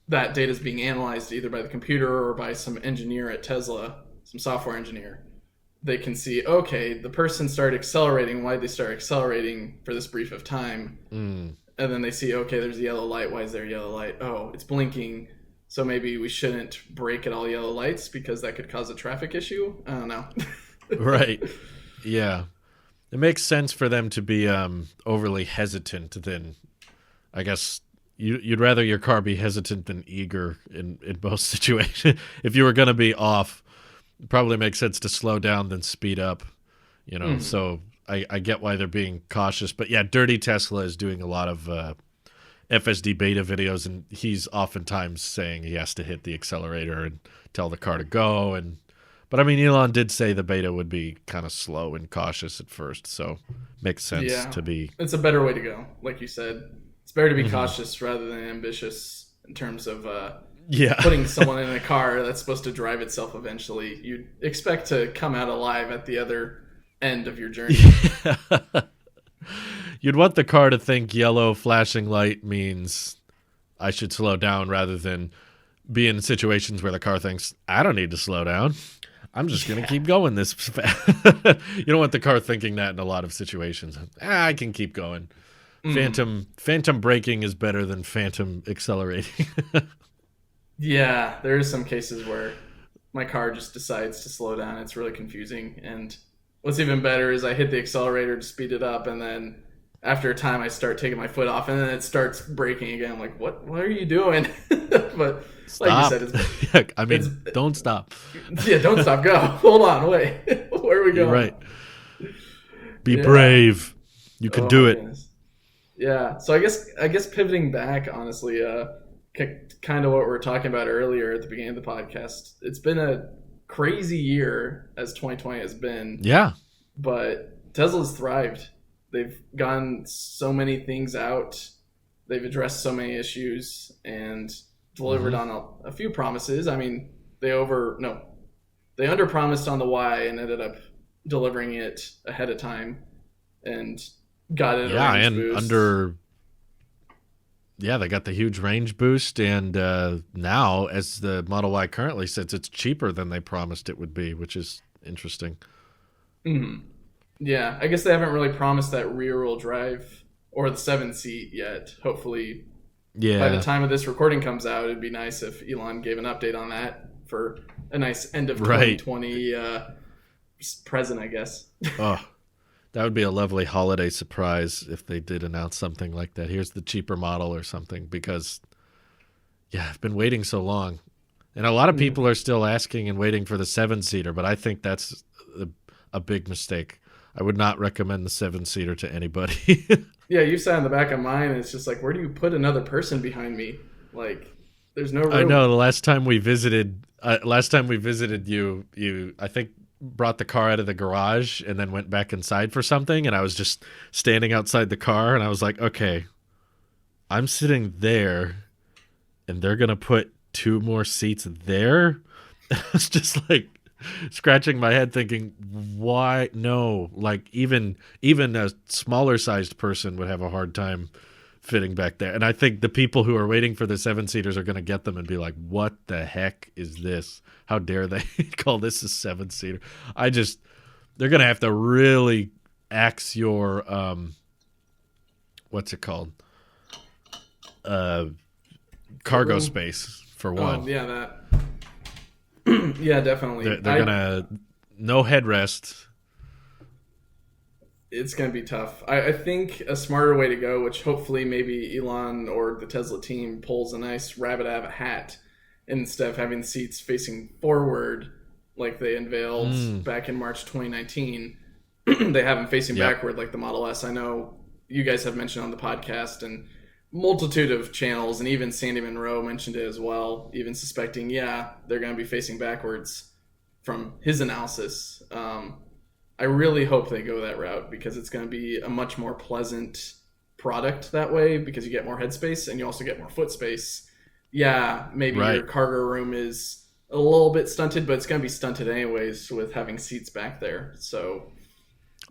that data is being analyzed either by the computer or by some engineer at Tesla, some software engineer, they can see, okay, the person started accelerating. Why did they start accelerating for this brief of time? And then they see, okay, there's a yellow light. Why is there a yellow light? Oh, it's blinking. So maybe we shouldn't brake at all yellow lights because that could cause a traffic issue. I don't know. Right. Yeah. It makes sense for them to be overly hesitant than, I guess, you'd rather your car be hesitant than eager in most situations. If you were going to be off, it probably makes sense to slow down than speed up, So I get why they're being cautious. But yeah, Dirty Tesla is doing a lot of FSD beta videos, and he's oftentimes saying he has to hit the accelerator and tell the car to go. But I mean, Elon did say the beta would be kind of slow and cautious at first, so makes sense to be. It's a better way to go, like you said. It's better to be cautious rather than ambitious in terms of putting someone in a car that's supposed to drive itself eventually. You'd expect to come out alive at the other end of your journey. You'd want the car to think yellow flashing light means I should slow down, rather than be in situations where the car thinks, I don't need to slow down. I'm just going to keep going this fast. You don't want the car thinking that in a lot of situations. I can keep going. Phantom braking is better than phantom accelerating. Yeah, there are some cases where my car just decides to slow down. It's really confusing, and what's even better is I hit the accelerator to speed it up, and then after a time I start taking my foot off, and then it starts braking again. I'm like, what are you doing? But stop. like you said, don't stop. Yeah, don't stop. Go. Hold on. Wait. Where are we going? You're right. Be brave. You can do it. Goodness. Yeah. So I guess pivoting back, honestly, kind of what we were talking about earlier at the beginning of the podcast. It's been a crazy year as 2020 has been. Yeah. But Tesla's thrived. They've gotten so many things out. They've addressed so many issues and delivered on a few promises. I mean, they underpromised on the why and ended up delivering it ahead of time and got it. Yeah, and boost. They got the huge range boost, and now, as the Model Y currently sits, it's cheaper than they promised it would be, which is interesting. Mm-hmm. Yeah, I guess they haven't really promised that rear-wheel drive or the 7-seat yet. Hopefully, by the time of this recording comes out, it'd be nice if Elon gave an update on that for a nice end of 2020 present, I guess. Oh, that would be a lovely holiday surprise if they did announce something like that. Here's the cheaper model or something, because, I've been waiting so long. And a lot of people are still asking and waiting for the 7-seater, but I think that's a big mistake. I would not recommend the 7-seater to anybody. Yeah, you sat in the back of mine, and it's just like, where do you put another person behind me? Like, there's no room. I know. The last time we visited you, I think brought the car out of the garage and then went back inside for something, and I was just standing outside the car, and I was like, okay, I'm sitting there, and they're gonna put 2 more seats there. I was just like scratching my head thinking, why? No, like even a smaller sized person would have a hard time fitting back there. And I think the people who are waiting for the 7-seaters are going to get them and be like, what the heck is this? How dare they call this a 7-seater? They're going to have to really axe your what's it called, cargo space for one. Oh, yeah, that. Yeah, definitely. They're gonna no headrest. It's gonna be tough. I think a smarter way to go, which hopefully maybe Elon or the Tesla team pulls a nice rabbit out of a hat, instead of having seats facing forward like they unveiled back in March 2019. They have them facing backward like the Model S. I know you guys have mentioned on the podcast, and multitude of channels, and even Sandy Monroe mentioned it as well, even suspecting, they're going to be facing backwards from his analysis. I really hope they go that route, because it's going to be a much more pleasant product that way, because you get more headspace and you also get more foot space. Yeah, maybe your cargo room is a little bit stunted, but it's going to be stunted anyways with having seats back there. So...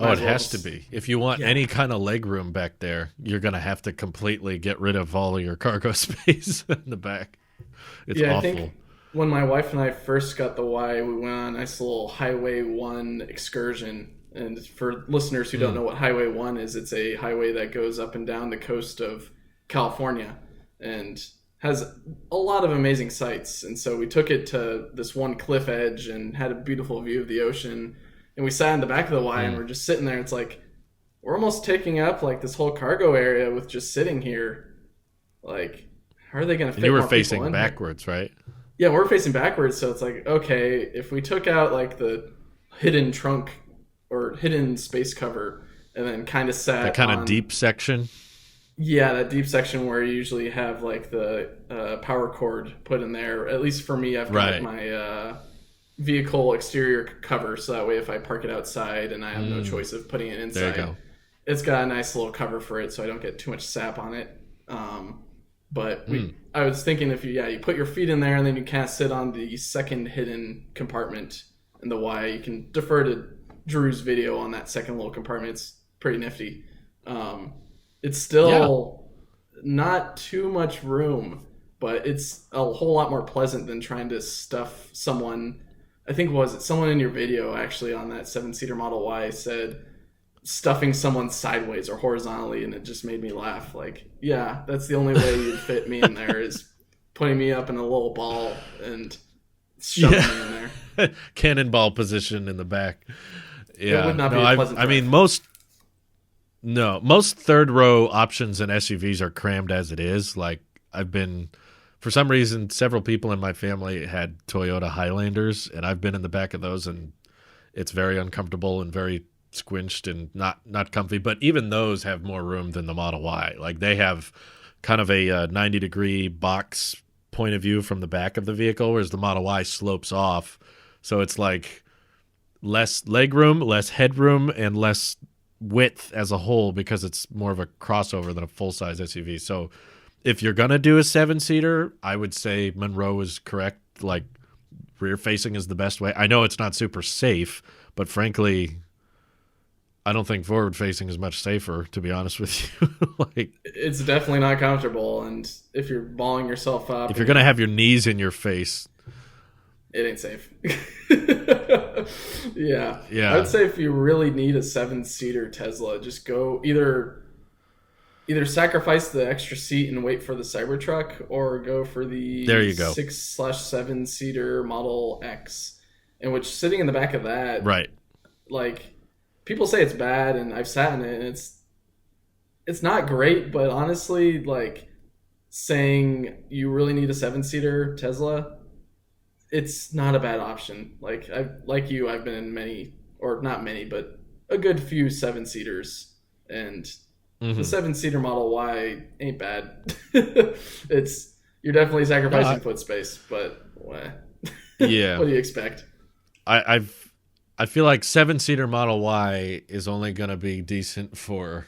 it has to be. If you want any kind of leg room back there, you're going to have to completely get rid of all of your cargo space in the back. It's awful. I think when my wife and I first got the Y, we went on a nice little Highway 1 excursion. And for listeners who don't know what Highway 1 is, it's a highway that goes up and down the coast of California and has a lot of amazing sights. And so we took it to this one cliff edge and had a beautiful view of the ocean. And we sat in the back of the Y and we're just sitting there. It's like, we're almost taking up like this whole cargo area with just sitting here. Like, how are they going to fit? You were facing backwards, right? Yeah, we're facing backwards. So it's like, okay, if we took out like the hidden trunk or hidden space cover and then kind of sat that kind of deep section. Yeah, that deep section where you usually have like the power cord put in there. At least for me, I've got my vehicle exterior cover, so that way if I park it outside and I have no choice of putting it inside, there you go. It's got a nice little cover for it, so I don't get too much sap on it. But I was thinking if you put your feet in there and then you kind of sit on the second hidden compartment in the Y, you can defer to Drew's video on that second little compartment. It's pretty nifty. It's still not too much room, but it's a whole lot more pleasant than trying to stuff someone. I think someone in your video actually on that 7-seater Model Y said stuffing someone sideways or horizontally, and it just made me laugh. Like, yeah, that's the only way you'd fit me in there is putting me up in a little ball and shoving me in there. Cannonball position in the back. It would Yeah. not be No, a pleasant I drive. mean, most third row options in SUVs are crammed as it is. Like, for some reason, several people in my family had Toyota Highlanders, and I've been in the back of those, and it's very uncomfortable and very squinched and not comfy. But even those have more room than the Model Y. Like, they have kind of a 90-degree box point of view from the back of the vehicle, whereas the Model Y slopes off. So it's like less leg room, less headroom, and less width as a whole because it's more of a crossover than a full-size SUV. So if you're going to do a 7-seater, I would say Monroe is correct. Like, rear-facing is the best way. I know it's not super safe, but frankly, I don't think forward-facing is much safer, to be honest with you. Like, it's definitely not comfortable, and if you're balling yourself up, if you're going to have your knees in your face, it ain't safe. Yeah. Yeah. I'd say if you really need a 7-seater Tesla, just go either sacrifice the extra seat and wait for the Cybertruck, or go for the There you go. 6/7-seater Model X, in which sitting in the back of that, right. like, people say it's bad, and I've sat in it, and it's not great, but honestly, like, saying you really need a 7-seater Tesla, it's not a bad option. Like, I've been in many, or not many, but a good few 7-seaters, and the 7-seater Model Y ain't bad. You're definitely sacrificing foot space, but yeah. What do you expect? I feel like 7-seater Model Y is only going to be decent for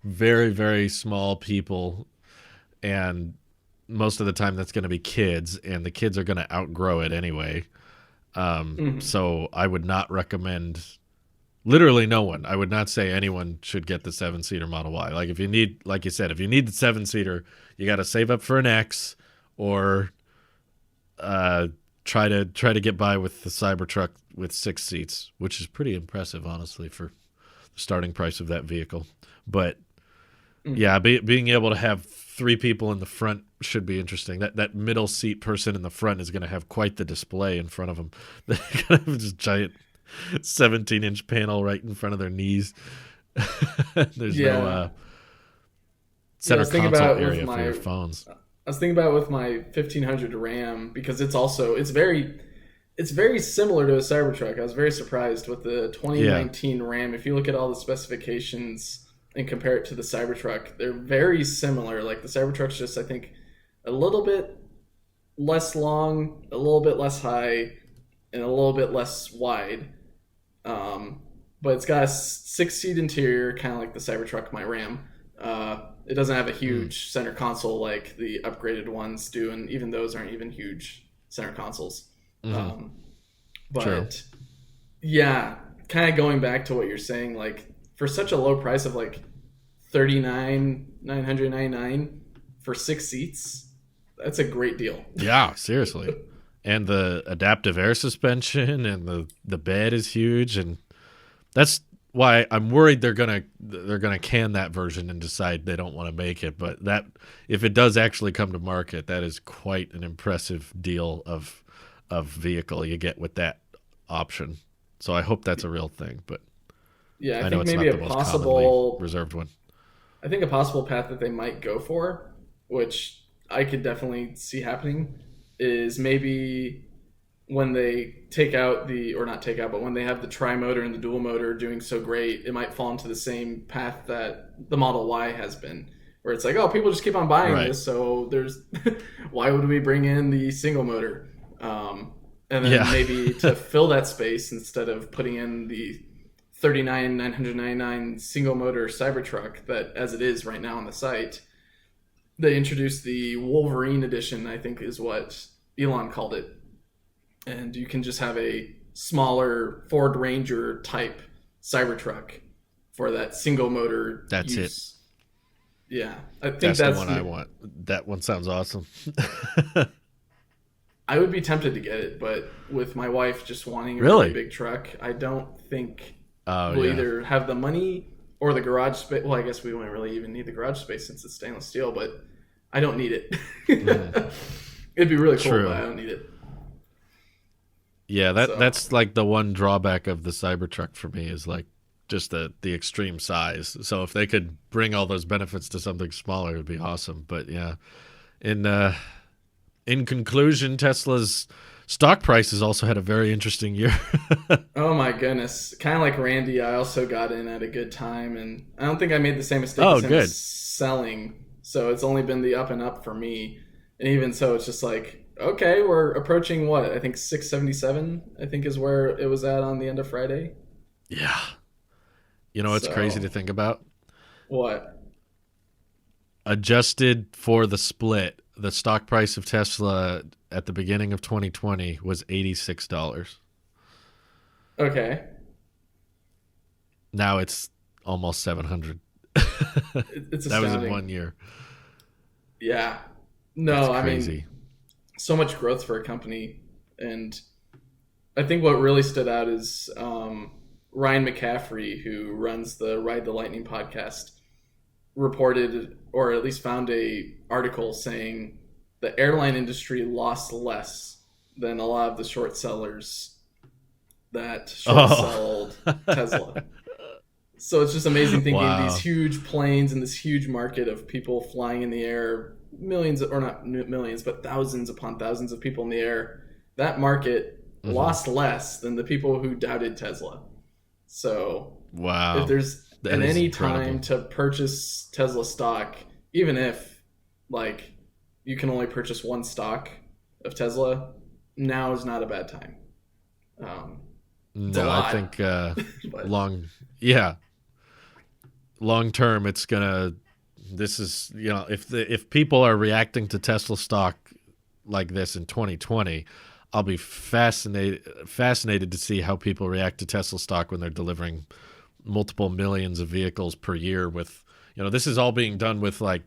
very, very small people, and most of the time that's going to be kids, and the kids are going to outgrow it anyway. So I would not recommend, literally no one, I would not say anyone should get the 7-seater Model Y. Like, if you need, like you said, if you need the 7-seater, you got to save up for an X, or try to get by with the Cybertruck with 6 seats, which is pretty impressive, honestly, for the starting price of that vehicle. But yeah, being able to have 3 people in the front should be interesting. That middle seat person in the front is going to have quite the display in front of them. They're going to have this giant 17-inch panel right in front of their knees. There's no center console area for your phones. I was thinking about it with my 1500 Ram, because it's very similar to a Cybertruck. I was very surprised with the 2019 Ram. If you look at all the specifications and compare it to the Cybertruck, they're very similar. Like, the Cybertruck's just, I think, a little bit less long, a little bit less high, and a little bit less wide. But it's got a 6-seat interior, kind of like the Cybertruck, my Ram. It doesn't have a huge center console like the upgraded ones do, and even those aren't even huge center consoles. But True. Yeah, kind of going back to what you're saying, like, for such a low price of like $39,999 for 6 seats, that's a great deal. Yeah, seriously. And the adaptive air suspension, and the bed is huge, and that's why I'm worried they're gonna can that version and decide they don't want to make it. But that, if it does actually come to market, that is quite an impressive deal of vehicle you get with that option. So I hope that's a real thing. But yeah, I know think it's maybe not the a most possible commonly reserved one. I think a possible path that they might go for, which I could definitely see happening, is maybe when they when they have the tri-motor and the dual motor doing so great, it might fall into the same path that the Model Y has been, where it's like, oh, people just keep on buying this, so there's why would we bring in the single motor? And then maybe to fill that space, instead of putting in the $39,999 single motor Cybertruck that, as it is right now on the site, they introduced the Wolverine edition, I think is what Elon called it. And you can just have a smaller Ford Ranger type Cybertruck for that single motor That's use. Yeah, I think that's the one I want. That one sounds awesome. I would be tempted to get it, but with my wife just wanting a Really? really big truck, I don't think we'll either have the money or the garage space. Well, I guess we wouldn't really even need the garage space since it's stainless steel, but I don't need it. It'd be really cool, but I don't need it. Yeah, So that's like the one drawback of the Cybertruck for me is like just the extreme size. So if they could bring all those benefits to something smaller, it would be awesome. But yeah, in in conclusion, Tesla's stock price has also had a very interesting year. oh my goodness, kind of like Randy, I also got in at a good time, and I don't think I made the same mistake Oh, as him good. selling. So it's only been the up and up for me, and even so, it's just like, okay, we're approaching what I think 677. I think is where it was at on the end of Friday. Yeah. You know what's crazy to So think about? what? Adjusted for the split, the stock price of Tesla at the beginning of 2020 was $86. Okay, Now it's almost 700. it's That was in astounding. 1 year. Yeah, That's no, I mean, crazy. so much growth for a company, and I think what really stood out is Ryan McCaffrey, who runs the Ride the Lightning podcast, reported or at least found a article saying the airline industry lost less than a lot of the short sellers that short Oh. sold Tesla. So it's just amazing thinking these Wow. huge planes and this huge market of people flying in the air, millions or not millions, but thousands upon thousands of people in the air. That market Hmm. lost less than the people who doubted Tesla. So if Wow. there's That at is any incredible. time to purchase Tesla stock, even if like you can only purchase one stock of Tesla, now is not a bad time. Um, it's a No, I lot, think but long, yeah, long term, it's gonna. This is if people are reacting to Tesla stock like this in 2020, I'll be fascinated to see how people react to Tesla stock when they're delivering multiple millions of vehicles per year. With this is all being done with like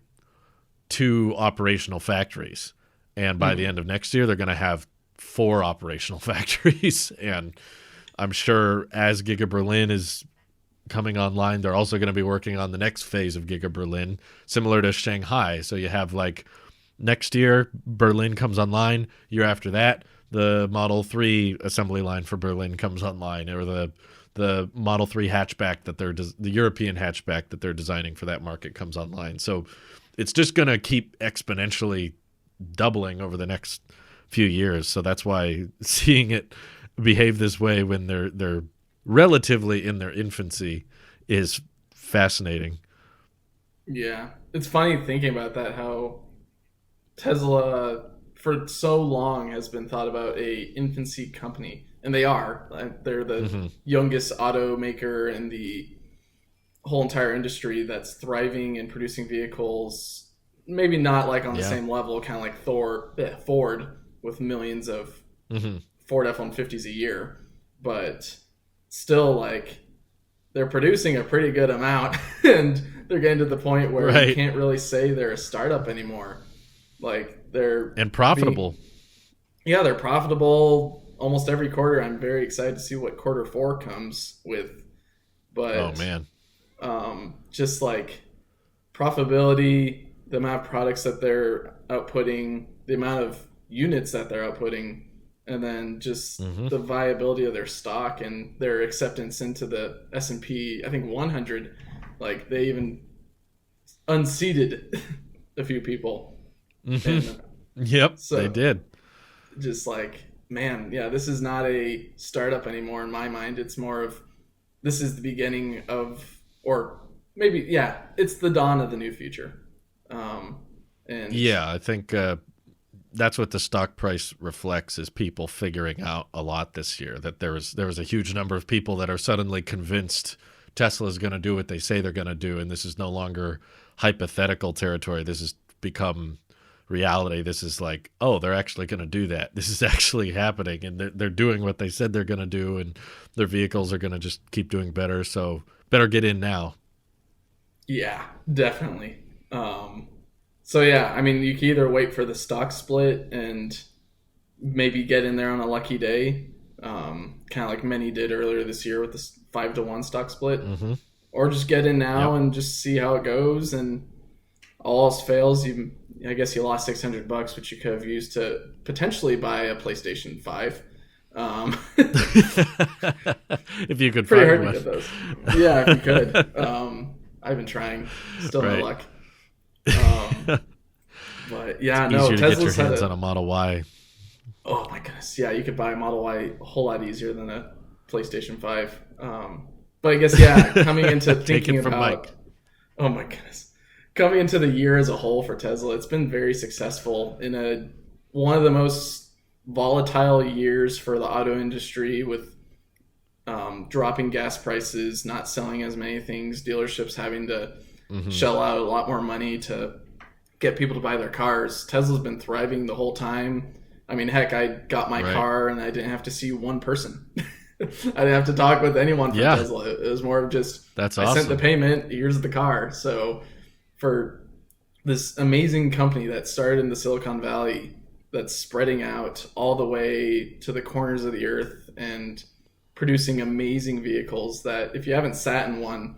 two operational factories, and by the mhm. end of next year, they're going to have four operational factories, and I'm sure as Giga Berlin is coming online, they're also going to be working on the next phase of Giga Berlin, similar to Shanghai. So you have like next year, Berlin comes online. Year after that, the Model 3 assembly line for Berlin comes online, or the Model 3 hatchback that the European hatchback that they're designing for that market comes online. So it's just going to keep exponentially doubling over the next few years. So that's why seeing it behave this way when they're relatively in their infancy is fascinating. Yeah, it's funny thinking about that. How Tesla for so long has been thought about a infancy company, and they are. They're the Hmm. youngest automaker in the whole entire industry that's thriving and producing vehicles. Maybe not like on the Yeah. same level, kind of like Ford with millions of Hmm. Ford F-150s a year, but still like they're producing a pretty good amount, and they're getting to the point where you Right. can't really say they're a startup anymore. Like they're And profitable. being, yeah, they're profitable almost every quarter. I'm very excited to see what quarter four comes with, Oh but man. just like profitability, the amount of products that they're outputting, the amount of units that they're outputting, and then just Hmm. the viability of their stock and their acceptance into the S&P, I think 100. Like they even unseated a few people, Hmm. and Yep, they so did. just like, man, yeah, this is not a startup anymore in my mind. It's more of this is the beginning of, or maybe, yeah, it's the dawn of the new future. Um, and Yeah, I think that's what the stock price reflects is people figuring out a lot this year that there was a huge number of people that are suddenly convinced Tesla is going to do what they say they're going to do, and this is no longer hypothetical territory. This has become reality. This is like, oh, they're actually going to do that. This is actually happening, and they're doing what they said they're going to do, and their vehicles are going to just keep doing better. So better get in now. yeah, definitely. Um, so yeah, I mean, you can either wait for the stock split and maybe get in there on a lucky day, kind of like many did earlier this year with this 5-to-1 stock split, Hmm. or just get in now Yep. and just see how it goes. And all else fails, I guess you lost $600, which you could have used to potentially buy a PlayStation 5. If you could pretty find hard one. to get those. Yeah, if you could. I've been trying. Still no luck. But yeah, it's no, easier to Tesla's get your hands on a Model Y. Oh my goodness, yeah, you could buy a Model Y a whole lot easier than a PlayStation 5. But I guess, yeah, coming into thinking about Mike. Oh my goodness, coming into the year as a whole for Tesla, it's been very successful in one of the most volatile years for the auto industry, with dropping gas prices, not selling as many things, dealerships having to shell out a lot more money to get people to buy their cars. Tesla's been thriving the whole time. I mean, heck, I got my car and I didn't have to see one person. I didn't have to talk with anyone from Tesla. It was more of just, that's awesome. I sent the payment, here's the car. So for this amazing company that started in the Silicon Valley, that's spreading out all the way to the corners of the earth and producing amazing vehicles that if you haven't sat in one,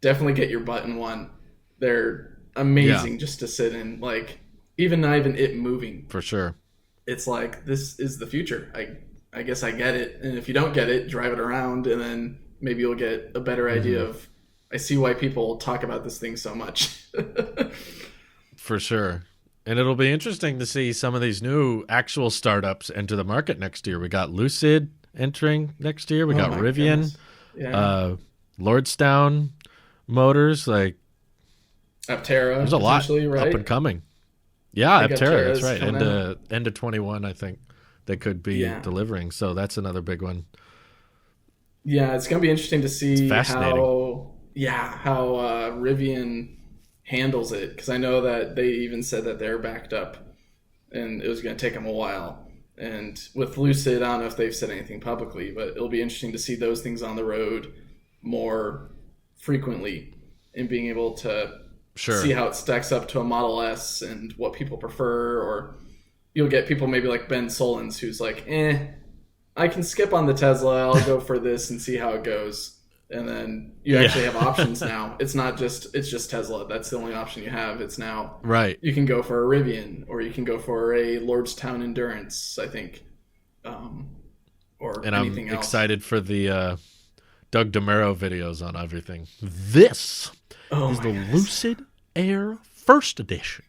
definitely get your butt in one. They're amazing just to sit in. Like, not even it moving. For sure. It's like, this is the future. I guess I get it. And if you don't get it, drive it around, and then maybe you'll get a better idea of, I see why people talk about this thing so much. For sure. And it'll be interesting to see some of these new actual startups enter the market next year. We got Lucid entering next year. We got Rivian, Lordstown Motors, like Aptera. There's a lot up and coming. Yeah, Aptera, that's right. End of 21, I think they could be delivering. So that's another big one. Yeah, it's going to be interesting to see how Rivian handles it, because I know that they even said that they're backed up and it was going to take them a while. And with Lucid, I don't know if they've said anything publicly, but it'll be interesting to see those things on the road more frequently and being able to see how it stacks up to a Model S and what people prefer. Or you'll get people maybe like Ben Solons, who's like, I can skip on the Tesla, I'll go for this and see how it goes. And then you actually have options now. It's just Tesla. That's the only option you have. It's now you can go for a Rivian, or you can go for a Lordstown Endurance, I think, or anything else. I'm excited for the Doug DeMuro videos on everything. This is the Lucid Air First Edition.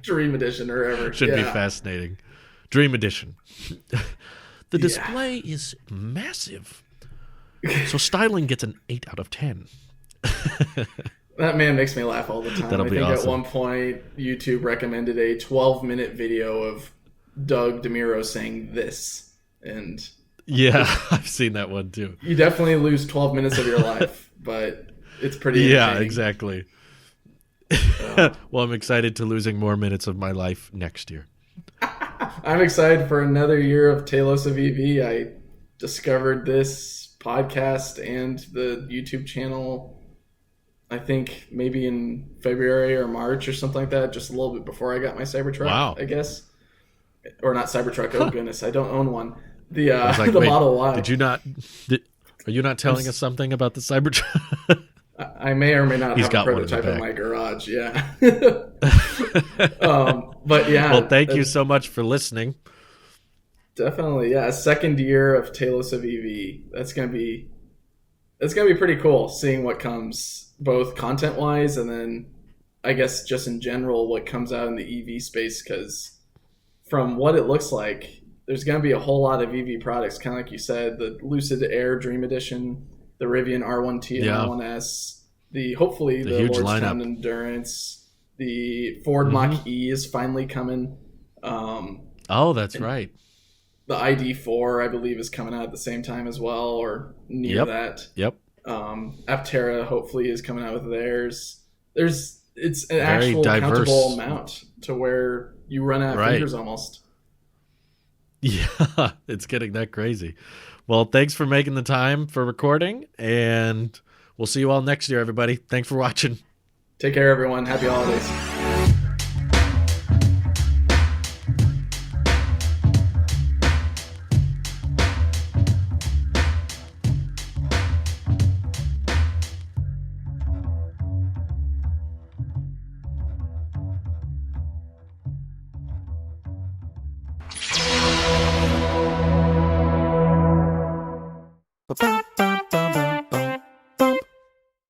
Dream Edition or whatever. Should be fascinating. Dream Edition. The display is massive. So styling gets an 8 out of 10. That man makes me laugh all the time. That'll be awesome. At one point, YouTube recommended a 12-minute video of Doug DeMuro saying this. And yeah, I've seen that one too. You definitely lose 12 minutes of your life, but it's pretty Yeah, exactly. Well, I'm excited to losing more minutes of my life next year. I'm excited for another year of Talos of EV. I discovered this podcast and the YouTube channel, I think maybe in February or March or something like that, just a little bit before I got my Cybertruck, I guess. Or not Cybertruck, oh goodness, I don't own one. The Model Y. Are you not telling us something about the Cybertruck? I may or may not have a prototype in my garage, but yeah. Well, thank you so much for listening. Definitely, yeah. A second year of Talos of EV. That's gonna be pretty cool, seeing what comes, both content wise and then I guess just in general what comes out in the EV space. Because from what it looks like, there's gonna be a whole lot of EV products, kind of like you said, the Lucid Air Dream Edition, the Rivian R1T and R1S, hopefully the Lordstown Endurance, the Ford Mach-E is finally coming. That's right. The ID4, I believe, is coming out at the same time as well, or near that. Yep. Aptera hopefully is coming out with theirs. It's an very actual diverse countable amount to where you run out of fingers almost. Yeah, it's getting that crazy. Well, thanks for making the time for recording, and we'll see you all next year, everybody. Thanks for watching. Take care, everyone. Happy holidays.